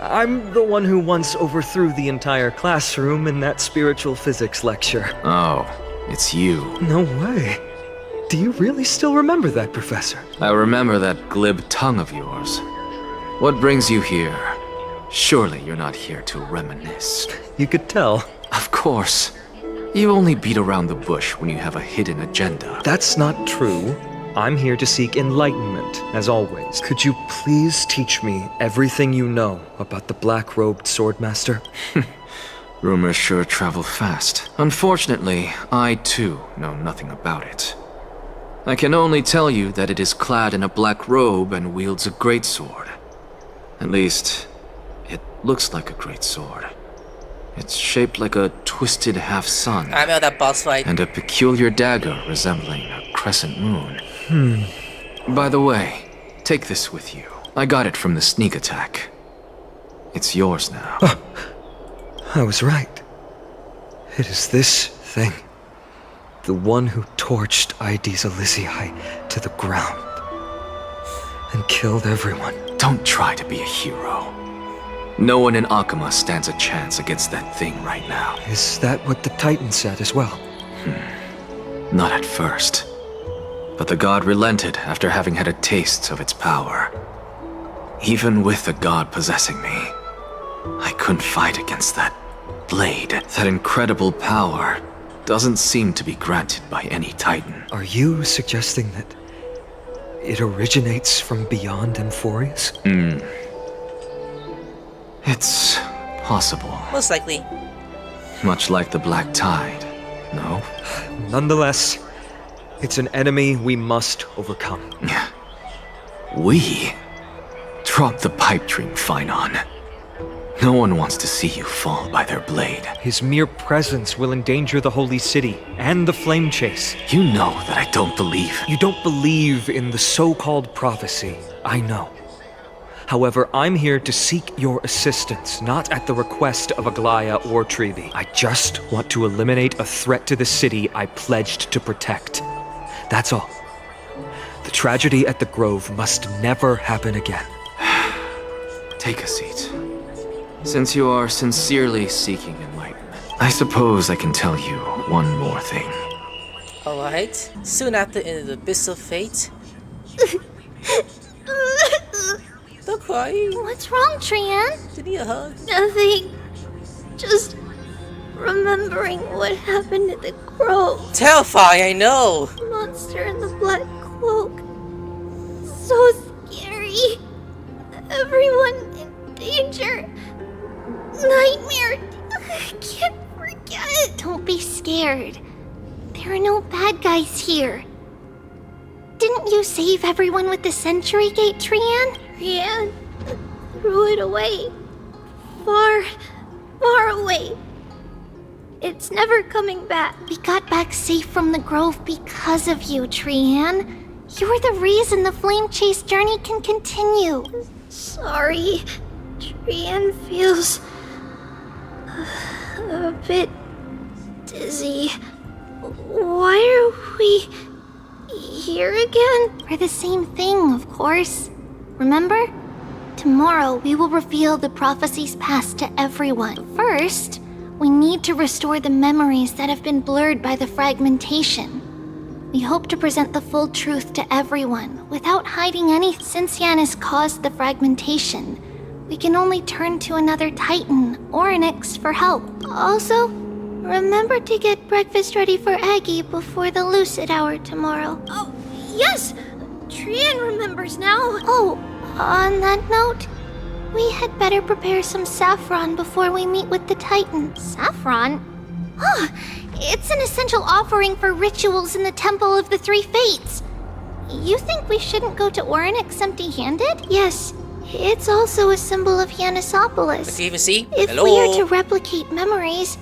I'm the one who once overthrew the entire classroom in that spiritual physics lecture. Oh, it's you. No way. Do you really still remember that, Professor? I remember that glib tongue of yours. What brings you here? Surely you're not here to reminisce. You could tell. Of course. You only beat around the bush when you have a hidden agenda. That's not true. I'm here to seek enlightenment, as always. Could you please teach me everything you know about the black-robed swordmaster? Rumors sure travel fast. Unfortunately, I too know nothing about it. I can only tell you that it is clad in a black robe and wields a greatsword. At least, it looks like a greatsword. It's shaped like a twisted half-sun. I know that boss fight. And a peculiar dagger resembling a crescent moon. By the way, take this with you. I got it from the sneak attack. It's yours now. Oh, I was right. It is this thing. The one who torched ID's Elysiae to the ground. And killed everyone. Don't try to be a hero. No one in Akuma stands a chance against that thing right now. Is that what the Titan said as well? Not at first. But the god relented after having had a taste of its power. Even with the god possessing me, I couldn't fight against that blade. That incredible power doesn't seem to be granted by any Titan. Are you suggesting that it originates from beyond Emphorius? It's possible. Most likely. Much like the Black Tide, no? Nonetheless, it's an enemy we must overcome. We? Drop the pipe dream, Finon. No one wants to see you fall by their blade. His mere presence will endanger the Holy City and the Flame Chase. You know that I don't believe. You don't believe in the so-called prophecy, I know. However, I'm here to seek your assistance, not at the request of Aglaya or Trevi. I just want to eliminate a threat to the city I pledged to protect. That's all. The tragedy at the Grove must never happen again. Take a seat. Since you are sincerely seeking enlightenment, I suppose I can tell you one more thing. Alright. Soon after, in the abyss of fate. Don't cry. What's wrong, Trian? Do you need a hug? Nothing. Just remembering what happened at the Grove. Terrifying, I know. Monster in the black cloak. So scary. Everyone in danger. Nightmare. I can't forget. Don't be scared. There are no bad guys here. Didn't you save everyone with the Century Gate, Trian? Trian threw it away. Far, far away. It's never coming back. We got back safe from the Grove because of you, Trian. You're the reason the Flame Chase journey can continue. Sorry. Trian feels a bit dizzy. Why are we here again? For the same thing, of course. Remember? Tomorrow we will reveal the prophecies past to everyone. First, we need to restore the memories that have been blurred by the fragmentation. We hope to present the full truth to everyone without hiding any. Since Yanis caused the fragmentation, we can only turn to another Titan, Orynyx, for help. Also, remember to get breakfast ready for Aggie before the Lucid Hour tomorrow. Oh, yes! Trian remembers now. Oh, on that note, we had better prepare some saffron before we meet with the Titan. Saffron? Oh, it's an essential offering for rituals in the Temple of the Three Fates. You think we shouldn't go to Orynyx empty-handed? Yes. It's also a symbol of Yanisopolis. Let's even see. If Hello. we are to replicate memories,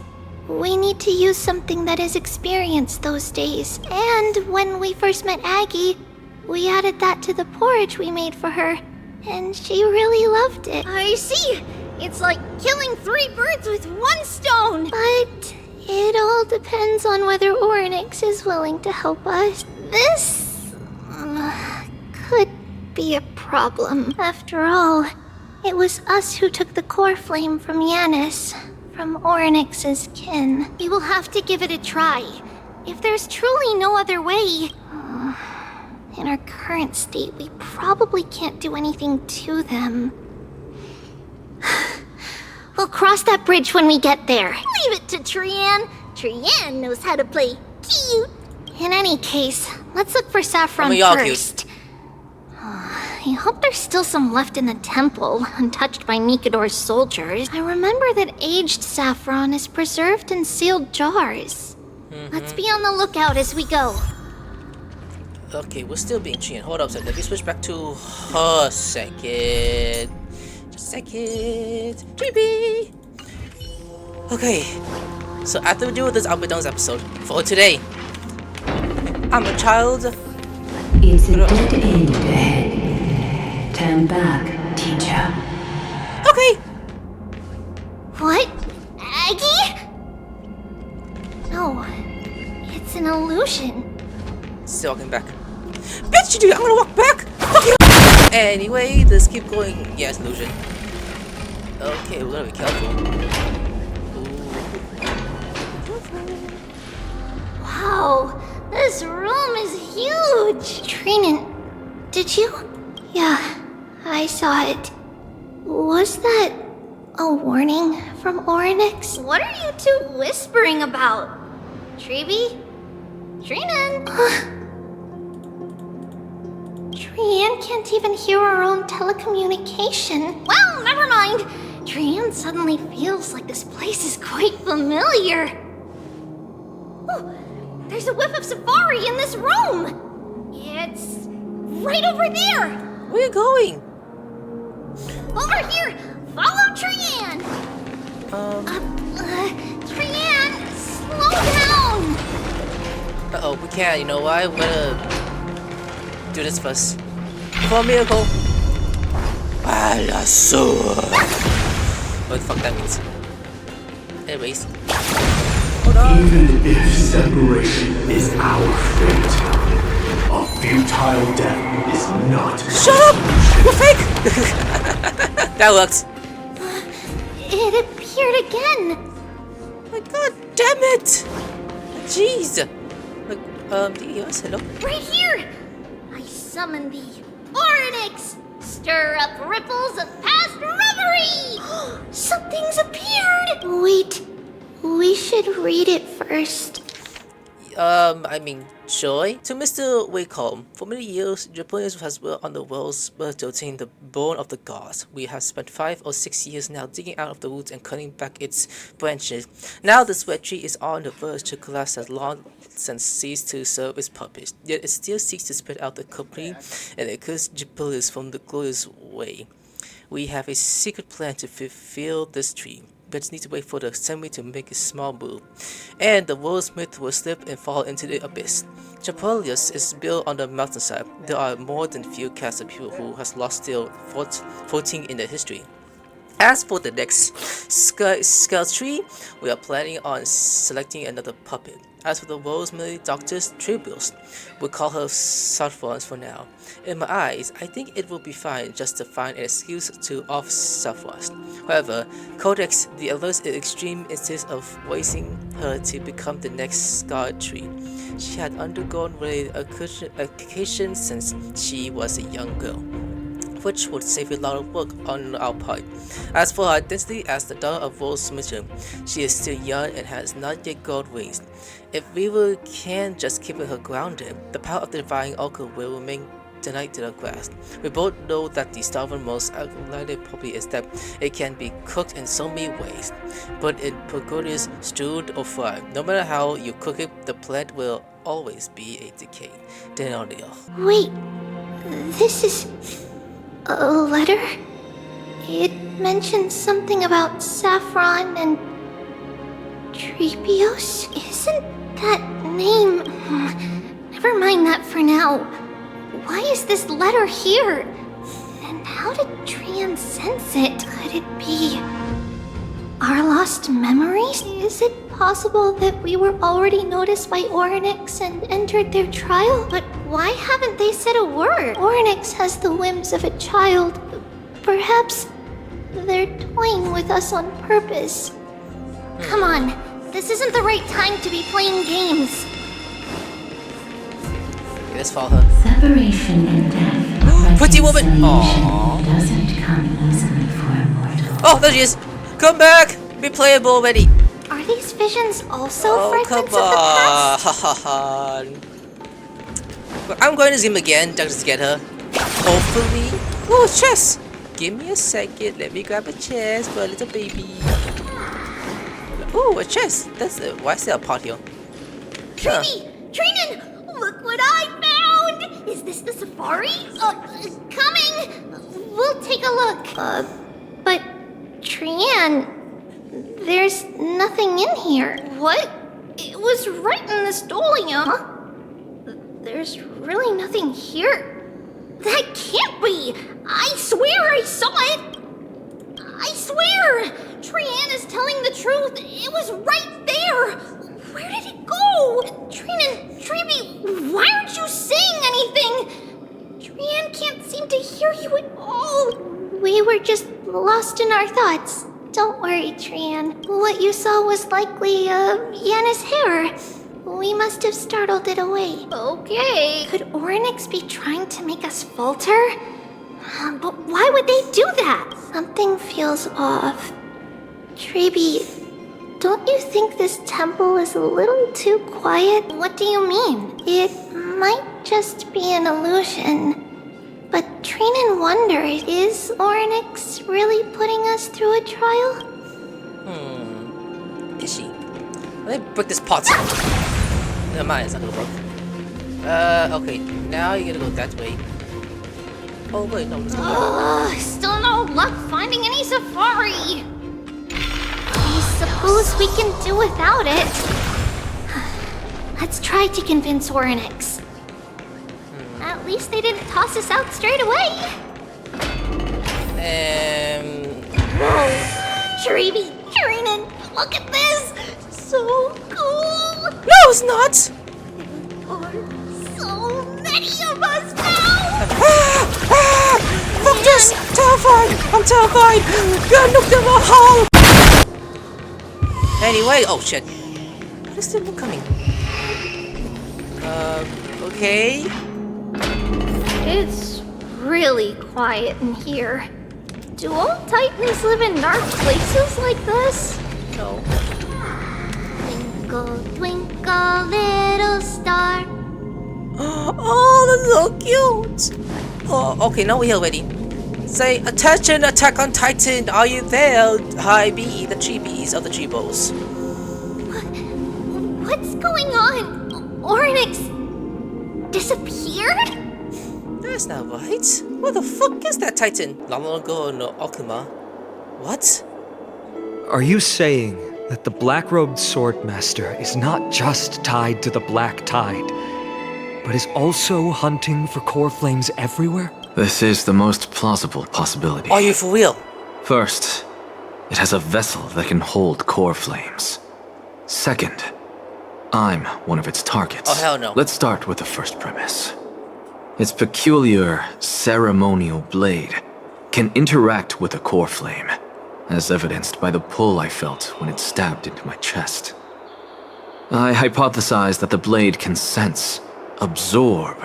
we need to use something that has experienced those days. And when we first met Aggie, we added that to the porridge we made for her, and she really loved it. I see. It's like killing 3 birds with 1 stone. But it all depends on whether Orynyx is willing to help us. This could be a problem. After all, it was us who took the core flame from Yanis, from Orynyx's kin. We will have to give it a try. If there's truly no other way, in our current state, we probably can't do anything to them. We'll cross that bridge when we get there. Leave it to Trian. Trian knows how to play cute. In any case, let's look for Saffron first. I hope there's still some left in the temple, untouched by Nikador's soldiers. I remember that aged saffron is preserved in sealed jars. Let's be on the lookout as we go. Okay, we're still being trained. Hold up a second. Let me switch back to her second. Just a second. 3B. Okay. So after we do this, I'll be done this episode for today. I'm a child. It's a dead end ahead. Turn back, teacher. Okay. What? Aggie? No. It's an illusion. Still walking back. Bet you do! I'm gonna walk back! Fuck you! Anyway, let's keep going. Yes, illusion. Okay, we gotta be careful. Wow, this room is huge! Trinan, did you? Yeah, I saw it. Was that a warning from Oryx? What are you two whispering about? Treeby? Trinan? Trian can't even hear her own telecommunication. Well, never mind. Trian suddenly feels like this place is quite familiar. Oh, there's a whiff of safari in this room. It's right over there. Where are you going? Over here. Follow Trian. Trian, slow down. Uh-oh, we can't. You know why? We're gonna do this first. For a miracle. Alasur. What the fuck that means? Anyways. Hold on. Even if separation is our fate, a futile death is not. Shut up! You're fake! That works. It appeared again. My god damn it! Jeez. Yes, hello? Right here! I summon thee, Oryx! Stir up ripples of past reverie! Something's appeared! Wait, we should read it first. I mean, joy. To Mr. Wacom, for many years, Japanese has worked on the world's birth to obtain the bone of the gods. We have spent 5 or 6 years now digging out of the roots and cutting back its branches. Now the sweat tree is on the verge to collapse, has long since ceased to serve its purpose. Yet it still seeks to spread out the company and accuse Japanese from the glorious way. We have a secret plan to fulfill this tree. But need to wait for the assembly to make a small move, and the world's myth will slip and fall into the abyss. Japolius is built on the mountainside. There are more than few casts of people who has lost their footing in the history. As for the next scout tree, we are planning on selecting another puppet. As for the world's many doctors, tributes, we'll call her Saffrons for now. In my eyes, I think it will be fine just to find an excuse to off Saffrons. However, Codex, the alert extreme insists of raising her to become the next scout tree. She had undergone related education since she was a young girl, which would save a lot of work on our part. As for her identity as the daughter of World Smithson, she is still young and has not yet grown wings. If we can just keep her grounded, the power of the divine oracle will remain denied to the grasp. We both know that the stubbornmost outlining property is that it can be cooked in so many ways, but in percolated, stewed, or fried. No matter how you cook it, the plant will always be a decay. Wait, this is a letter? It mentions something about saffron and Trebios? Isn't that name... Never mind that for now. Why is this letter here? And how did Trian sense it? Could it be our lost memories? Is it possible that we were already noticed by Oryx and entered their trial? But why haven't they said a word? Oryx has the whims of a child. Perhaps they're toying with us on purpose. Come on, this isn't the right time to be playing games. Let's follow her. Separation and death. Pretty woman! Aww. Doesn't come easily for a mortal. Oh, there she is! Come back! Be playable already! Are these visions also Oh, come fragments of the past? on! Ha ha ha! But I'm going to zoom again just to get her. Hopefully. Oh, chest! Give me a second. Let me grab a chest for a little baby. Oh, a chest! That's why is there a pot here? Trinan! Look what I found! Is this the safari? Coming! We'll take a look. But Trian, there's nothing in here. What? It was right in the stolium. There's really nothing here. That can't be! I swear I saw it! I swear! Trian is telling the truth. It was right there. Where did it go? Trian, Treeby, why aren't you saying anything? Trian can't seem to hear you at all. We were just lost in our thoughts. Don't worry, Trian. What you saw was likely, Yana's hair. We must have startled it away. Okay. Could Orynyx be trying to make us falter? But why would they do that? Something feels off. Treeby, don't you think this temple is a little too quiet? What do you mean? It might just be an illusion. But Trinan wonders, is Orynyx really putting us through a trial? Is she? Let me break this pot. Never mind, it's not gonna work. Okay, now you gotta go that way. Oh wait, no, let's go. Still no luck finding any safari. I suppose we can do without it. Let's try to convince Orynyx. At least they didn't toss us out straight away. Whoa! Treeby, Trinan, look at this! So cool! No, it's not! So many of us now! Fuck this! Terrified! I'm terrified! Gonna nuke them all! Anyway, oh shit. What is the book coming? Okay. It's really quiet in here. Do all Titans live in dark places like this? No. Twinkle, twinkle, little star. Oh, that's so cute! Oh, okay, now we're ready. Say, attention, Attack on Titan! Are you there? Hi, B, the Chibies of the Chibos. What's going on? Orynyx disappeared? That's not right. Where the fuck is that Titan? Lalago no Okuma. What? Are you saying that the black-robed swordmaster is not just tied to the Black Tide, but is also hunting for core flames everywhere? This is the most plausible possibility. Are you for real? First, it has a vessel that can hold core flames. Second, I'm one of its targets. Oh, hell no. Let's start with the first premise. Its peculiar ceremonial blade can interact with a core flame, as evidenced by the pull I felt when it stabbed into my chest. I hypothesized that the blade can sense, absorb,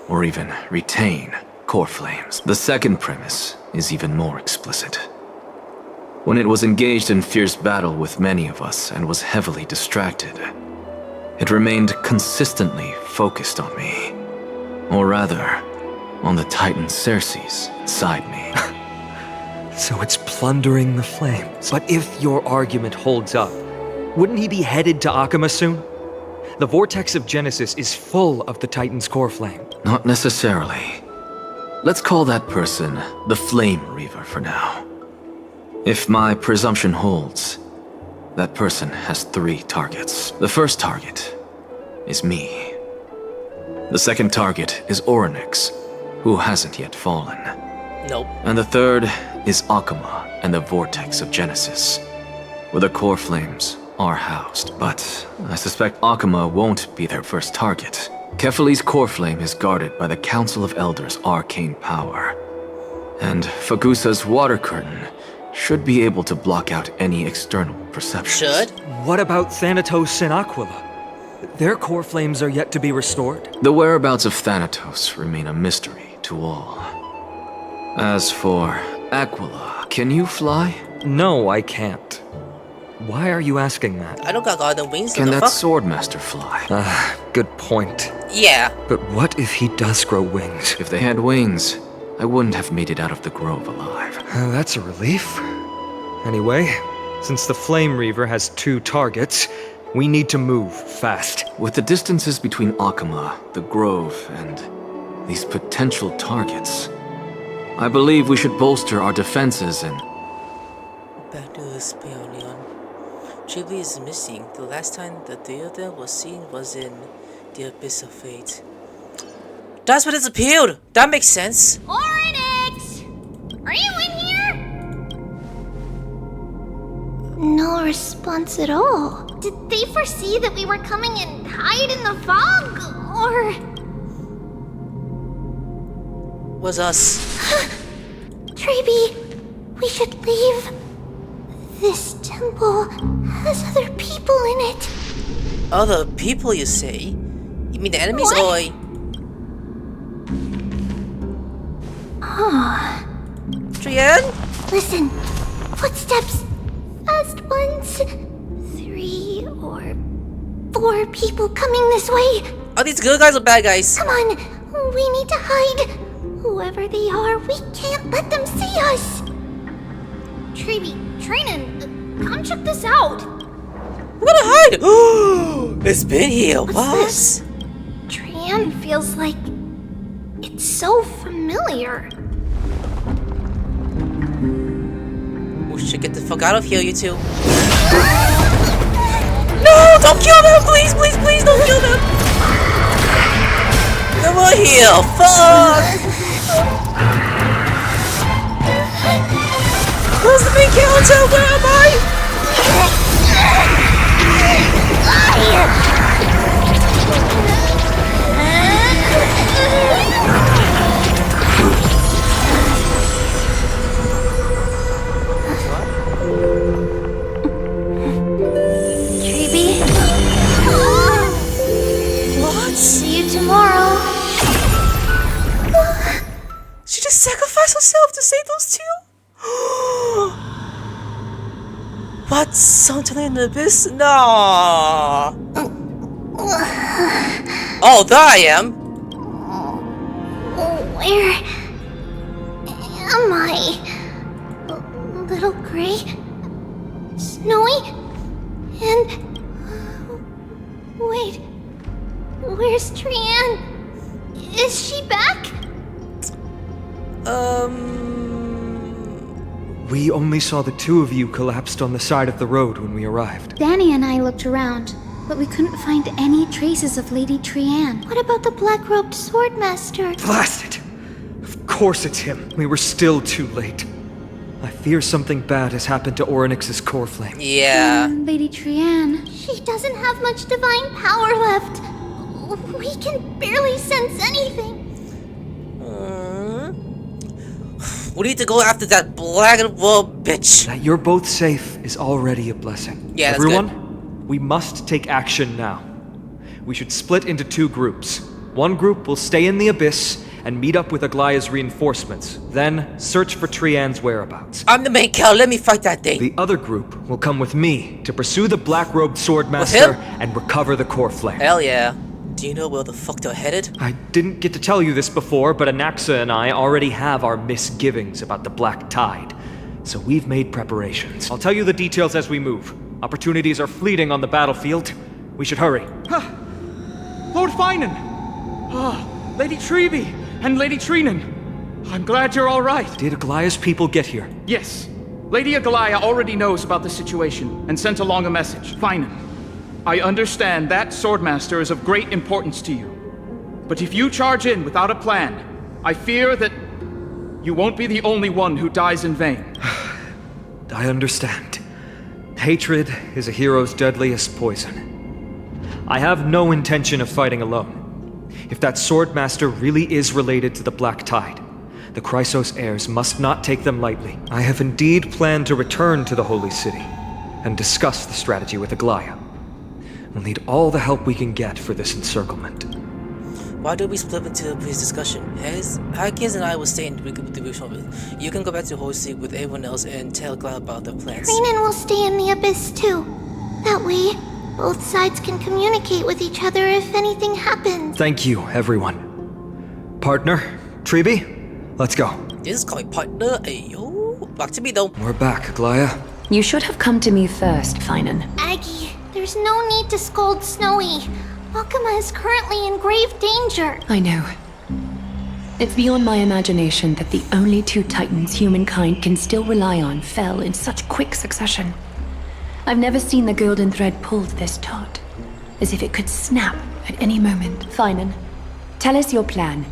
or even retain core flames. The second premise is even more explicit. When it was engaged in fierce battle with many of us and was heavily distracted, it remained consistently focused on me. Or rather, on the Titan Cersei's inside me. So it's plundering the flames. But if your argument holds up, wouldn't he be headed to Akuma soon? The vortex of Genesis is full of the Titan's core flame. Not necessarily. Let's call that person the Flame Reaver for now. If my presumption holds, that person has 3 targets. The first target is me. The second target is Orynyx, who hasn't yet fallen. Nope. And the third is Akuma and the Vortex of Genesis, where the core flames are housed. But I suspect Akuma won't be their first target. Kefali's core flame is guarded by the Council of Elders' arcane power. And Fagusa's water curtain should be able to block out any external perceptions. Should? What about Thanatos and Aquila? Their core flames are yet to be restored. The whereabouts of Thanatos remain a mystery to all. As for Aquila, can you fly? No, I can't. Why are you asking that? I don't got golden wings. Can that fuck? Swordmaster fly? Good point. Yeah. But what if he does grow wings? If they had wings, I wouldn't have made it out of the grove alive. That's a relief. Anyway, since the Flame Reaver has 2 targets, we need to move fast. With the distances between Akuma, the grove, and These potential targets. I believe we should bolster our defenses and... Back to the Spionion. Chibi is missing. The last time the three of them was seen was in the Abyss of Fate. That's what disappeared! That makes sense! Oryx! Are you in here? No response at all. Did they foresee that we were coming and hide in the fog? Or... Was us. Treeby, we should leave. This temple has other people in it. Other people, you say? You mean the enemies, what? or... Trian? Listen, footsteps. Fast ones. 3 or 4 people coming this way. Are these good guys or bad guys? Come on, we need to hide. Whoever they are, we can't let them see us. Treeby, Trinan, come check this out. We're gonna hide! It's been here, What's this? Trian feels like it's so familiar. We should get the fuck out of here, you two. No! Don't kill them! Please, please, please, don't kill them! Come on here! Fuck! Where's the main character? Where am I? Treeby? What? See you tomorrow. She just sacrificed herself to save those two? What? Something in the abyss? No. Oh, there I am. Where am I? Little Gray? Snowy? And... Wait... Where's Trian? Is she back? We only saw the two of you collapsed on the side of the road when we arrived. Danny and I looked around, but we couldn't find any traces of Lady Trian. What about the black-robed swordmaster? Blast it! Of course it's him. We were still too late. I fear something bad has happened to Oryx's core flame. Yeah. Lady Trian. She doesn't have much divine power left. We can barely sense anything. We need to go after that black wolf bitch. That you're both safe is already a blessing. Yeah, that's Everyone, good. We must take action now. We should split into 2 groups. One group will stay in the abyss and meet up with Aglaya's reinforcements, then search for Trian's whereabouts. I'm the main cow, let me fight that thing. The other group will come with me to pursue the black-robed swordmaster and recover the core flame. Hell yeah. Do you know where the fuck they're headed? I didn't get to tell you this before, but Anaxa and I already have our misgivings about the Black Tide. So we've made preparations. I'll tell you the details as we move. Opportunities are fleeting on the battlefield. We should hurry. Lord Finan! Lady Treeby and Lady Trinan. I'm glad you're all right. Did Aglaya's people get here? Yes. Lady Aglaya already knows about the situation and sent along a message. Finan, I understand that swordmaster is of great importance to you. But if you charge in without a plan, I fear that you won't be the only one who dies in vain. I understand. Hatred is a hero's deadliest poison. I have no intention of fighting alone. If that swordmaster really is related to the Black Tide, the Chrysos heirs must not take them lightly. I have indeed planned to return to the Holy City and discuss the strategy with Aglaya. We'll need all the help we can get for this encirclement. Why don't we split into a previous discussion? Hackers and I will stay in the group. You can go back to Holy City with everyone else and tell Glad about their plans. Trinan will stay in the abyss too. That way, both sides can communicate with each other if anything happens. Thank you, everyone. Partner, Treeby, let's go. This is called partner. Ayo. Back to me though. We're back, Aglaya. You should have come to me first, Finan. Aggie, there's no need to scold Snowy. Akuma is currently in grave danger. I know. It's beyond my imagination that the only two titans humankind can still rely on fell in such quick succession. I've never seen the golden thread pulled this taut, as if it could snap at any moment. Finan, tell us your plan.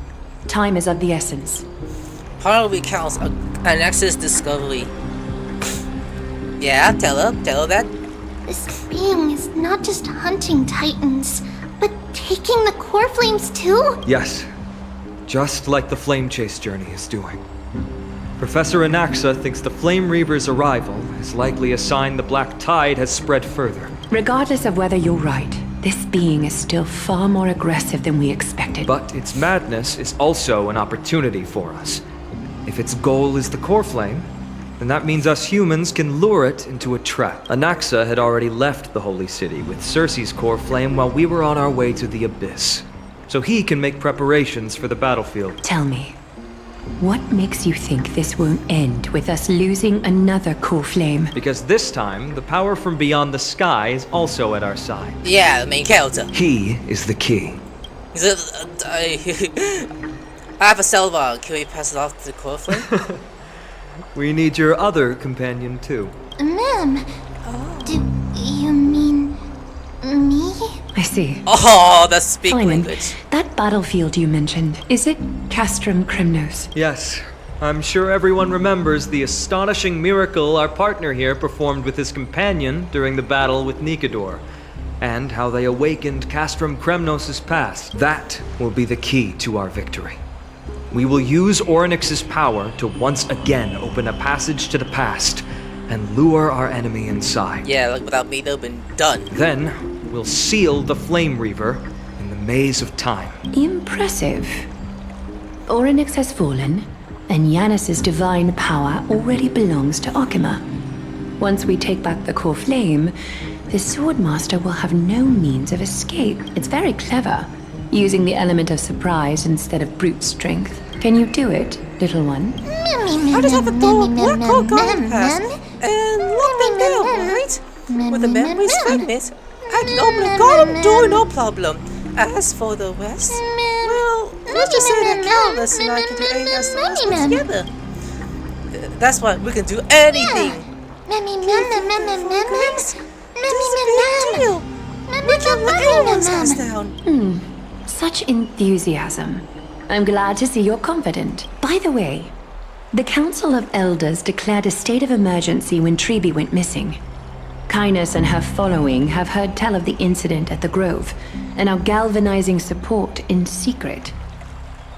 Time is of the essence. Part recounts an Nexus discovery. Yeah, tell her that. This being is not just hunting titans, but taking the core flames too? Yes. Just like the Flame Chase journey is doing. Professor Anaxa thinks the Flame Reaver's arrival is likely a sign the Black Tide has spread further. Regardless of whether you're right, this being is still far more aggressive than we expected. But its madness is also an opportunity for us. If its goal is the core flame, then that means us humans can lure it into a trap. Anaxa had already left the Holy City with Cersei's core flame while we were on our way to the Abyss. So he can make preparations for the battlefield. Tell me, what makes you think this won't end with us losing another core flame? Because this time, the power from beyond the sky is also at our side. Yeah, the main character. He is the key. I have a cell bar. Can we pass it off to the core flame? We need your other companion too. Ma'am, do you mean me? I see. Oh, that's speak Finan, language. that battlefield you mentioned, is it Castrum Kremnos? Yes. I'm sure everyone remembers the astonishing miracle our partner here performed with his companion during the battle with Nikador, and how they awakened Castrum Kremnos' past. That will be the key to our victory. We will use Orynyx's power to once again open a passage to the past and lure our enemy inside. Yeah, like without me, they've been done. Then, we'll seal the Flame Reaver in the maze of time. Impressive. Orynyx has fallen, and Yanis's divine power already belongs to Akima. Once we take back the core flame, the Swordmaster will have no means of escape. It's very clever, using the element of surprise instead of brute strength. Can you do it, little one? I just have to throw a black hole garden past and lock them down, right? With the memories fragment, I can open a golden door, no problem. As for the rest, well, let's just say that Countless and I can do anything else together. That's why we can do anything. We can let anyone's house down. Such enthusiasm. I'm glad to see you're confident. By the way, the Council of Elders declared a state of emergency when Treeby went missing. Kynus and her following have heard tell of the incident at the Grove, and are galvanizing support in secret.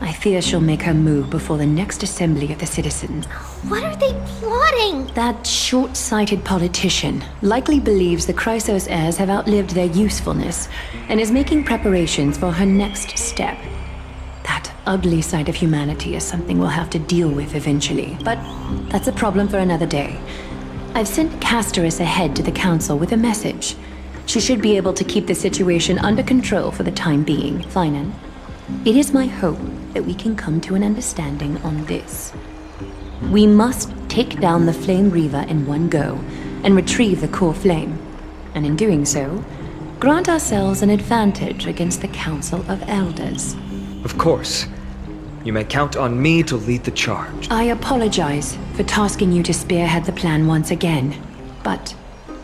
I fear she'll make her move before the next assembly of the citizens. What are they plotting? That short-sighted politician likely believes the Chrysos heirs have outlived their usefulness, and is making preparations for her next step. That ugly side of humanity is something we'll have to deal with eventually, but that's a problem for another day. I've sent Casterus ahead to the council with a message. She should be able to keep the situation under control for the time being. Finan, it is my hope that we can come to an understanding on this. We must take down the Flame Reaver in one go, and retrieve the core flame. And in doing so, grant ourselves an advantage against the Council of Elders. Of course. You may count on me to lead the charge. I apologize for tasking you to spearhead the plan once again, but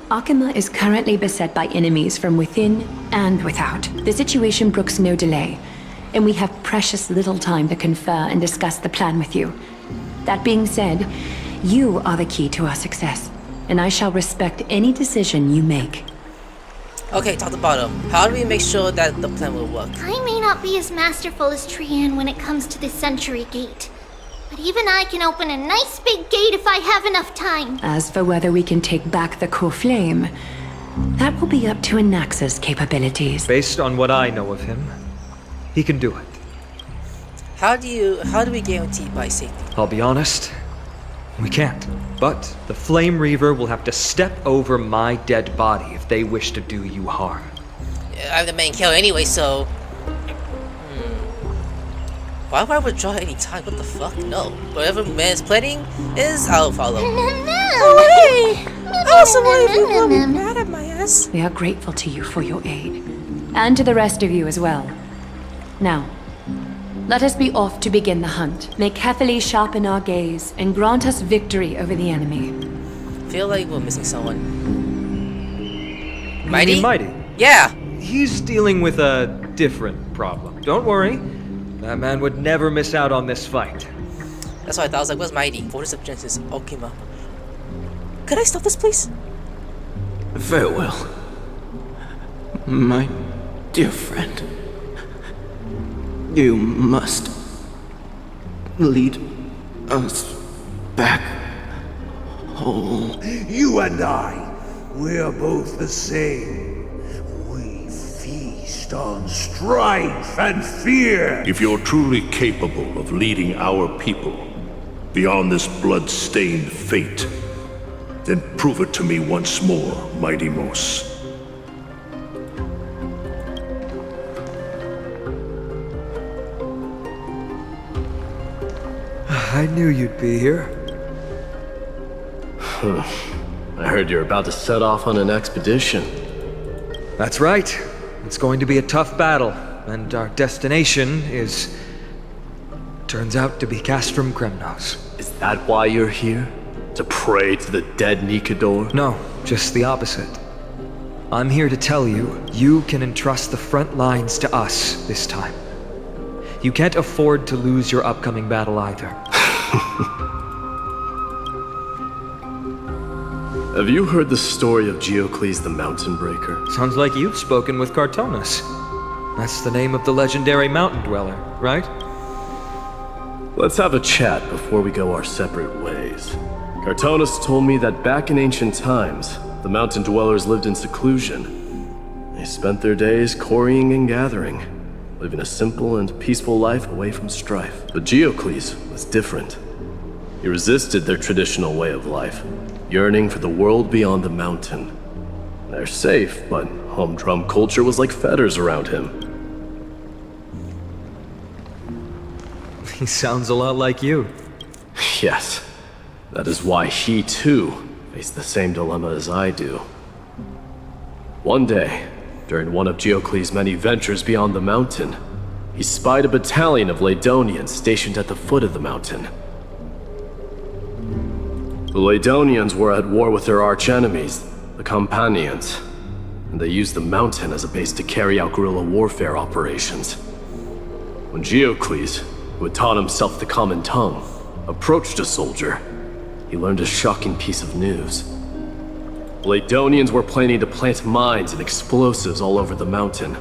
Akima is currently beset by enemies from within and without. The situation brooks no delay, and we have precious little time to confer and discuss the plan with you. That being said, you are the key to our success, and I shall respect any decision you make. Okay, top to bottom. How do we make sure that the plan will work? I may not be as masterful as Trian when it comes to the Century Gate, but even I can open a nice big gate if I have enough time. As for whether we can take back the core flame, that will be up to Anaxa's capabilities. Based on what I know of him, he can do it. How do we guarantee by safety? I'll be honest, we can't. But the Flame Reaver will have to step over my dead body if they wish to do you harm. I'm the main killer anyway, so... Why would I withdraw any time? What the fuck? No. Whatever man's planning is, I'll follow. Oh, hey! Also, why are you blowing mad at my ass? We are grateful to you for your aid. And to the rest of you as well. Now, Let us be off to begin the hunt. May carefully sharpen our gaze and grant us victory over the enemy. Feel like we're missing someone. You Mighty? mean Mighty? Yeah! He's dealing with a different problem. Don't worry. That man would never miss out on this fight. That's what I thought. I was like, where's Mighty? Fortress of Genesis, Okima. Could I stop this, please? Farewell, my dear friend. You must lead us back home. You and I, we're both the same. We feast on strife and fear. If you're truly capable of leading our people beyond this blood-stained fate, then prove it to me once more, Mighty Mos. I knew you'd be here. I heard you're about to set off on an expedition. That's right. It's going to be a tough battle, and our destination is... turns out to be Castrum Kremnos. Is that why you're here? To pray to the dead Nikador? No, just the opposite. I'm here to tell you, you can entrust the front lines to us this time. You can't afford to lose your upcoming battle either. Have you heard the story of Geocles the Mountain Breaker? Sounds like you've spoken with Cartonus. That's the name of the legendary mountain dweller, right? Let's have a chat before we go our separate ways. Cartonus told me that back in ancient times, the mountain dwellers lived in seclusion. They spent their days quarrying and gathering, living a simple and peaceful life away from strife. But Geocles was different. He resisted their traditional way of life, yearning for the world beyond the mountain. They're safe, but humdrum culture was like fetters around him. He sounds a lot like you. Yes. That is why he, too, faced the same dilemma as I do. One day, during one of Geocles' many ventures beyond the mountain, he spied a battalion of Ladonians stationed at the foot of the mountain. The Ladonians were at war with their arch-enemies, the Companions, and they used the mountain as a base to carry out guerrilla warfare operations. When Geocles, who had taught himself the common tongue, approached a soldier, he learned a shocking piece of news. Ladonians were planning to plant mines and explosives all over the mountain,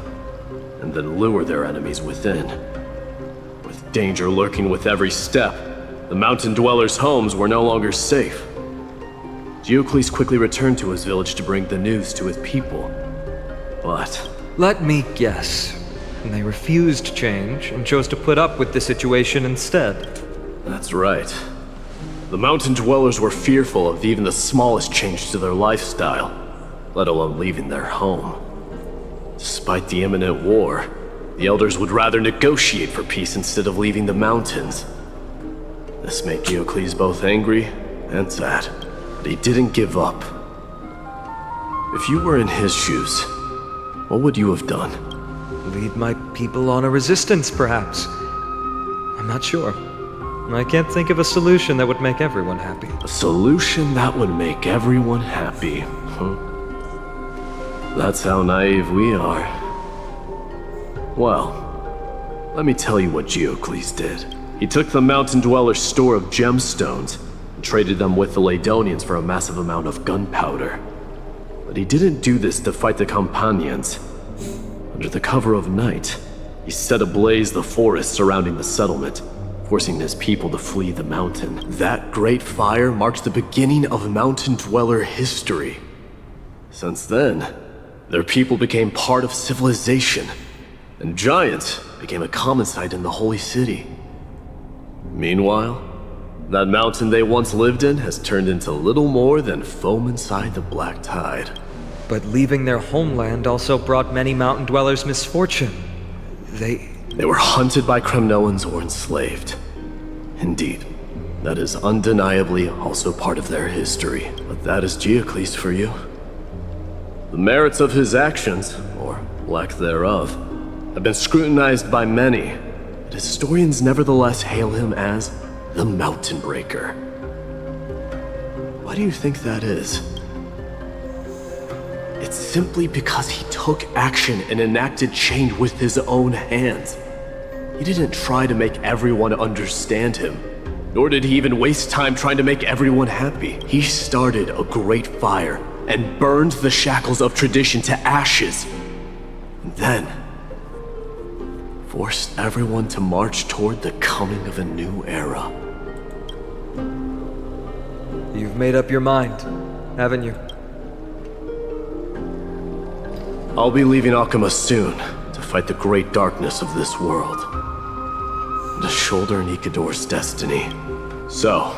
and then lure their enemies within. With danger lurking with every step, the mountain dwellers' homes were no longer safe. Geocles quickly returned to his village to bring the news to his people. But... let me guess. They refused change and chose to put up with the situation instead. That's right. The mountain dwellers were fearful of even the smallest change to their lifestyle, let alone leaving their home. Despite the imminent war, the elders would rather negotiate for peace instead of leaving the mountains. This made Geocles both angry and sad, but he didn't give up. If you were in his shoes, what would you have done? Lead my people on a resistance, perhaps. I'm not sure. I can't think of a solution that would make everyone happy. A solution that would make everyone happy, huh? That's how naive we are. Well, let me tell you what Geocles did. He took the mountain dwellers' store of gemstones and traded them with the Ladonians for a massive amount of gunpowder. But he didn't do this to fight the Companions. Under the cover of night, he set ablaze the forest surrounding the settlement, forcing his people to flee the mountain. That great fire marked the beginning of mountain dweller history. Since then, their people became part of civilization, and giants became a common sight in the holy city. Meanwhile, that mountain they once lived in has turned into little more than foam inside the black tide. But leaving their homeland also brought many mountain dwellers misfortune. They were hunted by Kremnoans or enslaved. Indeed, that is undeniably also part of their history. But that is Geocles for you. The merits of his actions, or lack thereof, have been scrutinized by many, but historians nevertheless hail him as the Mountain Breaker. Why do you think that is? It's simply because he took action and enacted change with his own hands. He didn't try to make everyone understand him, nor did he even waste time trying to make everyone happy. He started a great fire and burned the shackles of tradition to ashes, and then forced everyone to march toward the coming of a new era. You've made up your mind, haven't you? I'll be leaving Akuma soon to fight the great darkness of this world, to shoulder Nikador's destiny. So,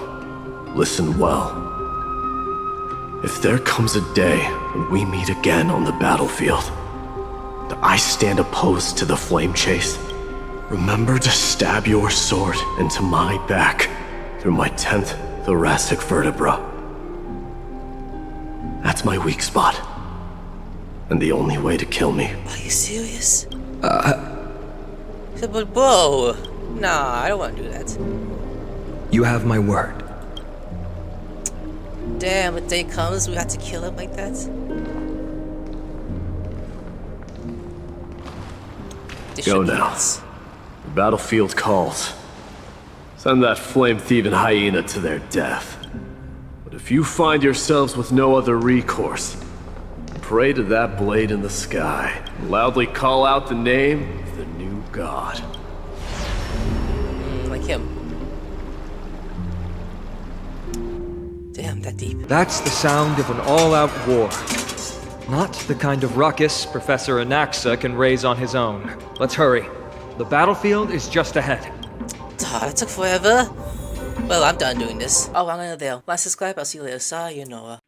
listen well. If there comes a day when we meet again on the battlefield, that I stand opposed to the flame chase, remember to stab your sword into my back through my 10th thoracic vertebra. That's my weak spot, and the only way to kill me. Are you serious? But bro, nah, I don't want to do that. You have my word. Damn, a day comes we have to kill him like that? Go now. The battlefield calls. Send that flame-thieving hyena to their death. But if you find yourselves with no other recourse, pray to that blade in the sky, and loudly call out the name of the new god. Like him. Damn, that deep. That's the sound of an all-out war. Not the kind of ruckus Professor Anaxa can raise on his own. Let's hurry. The battlefield is just ahead. That took forever. Well, I'm done doing this. Oh, I'm gonna there. Like, subscribe. I'll see you later. Sayonara.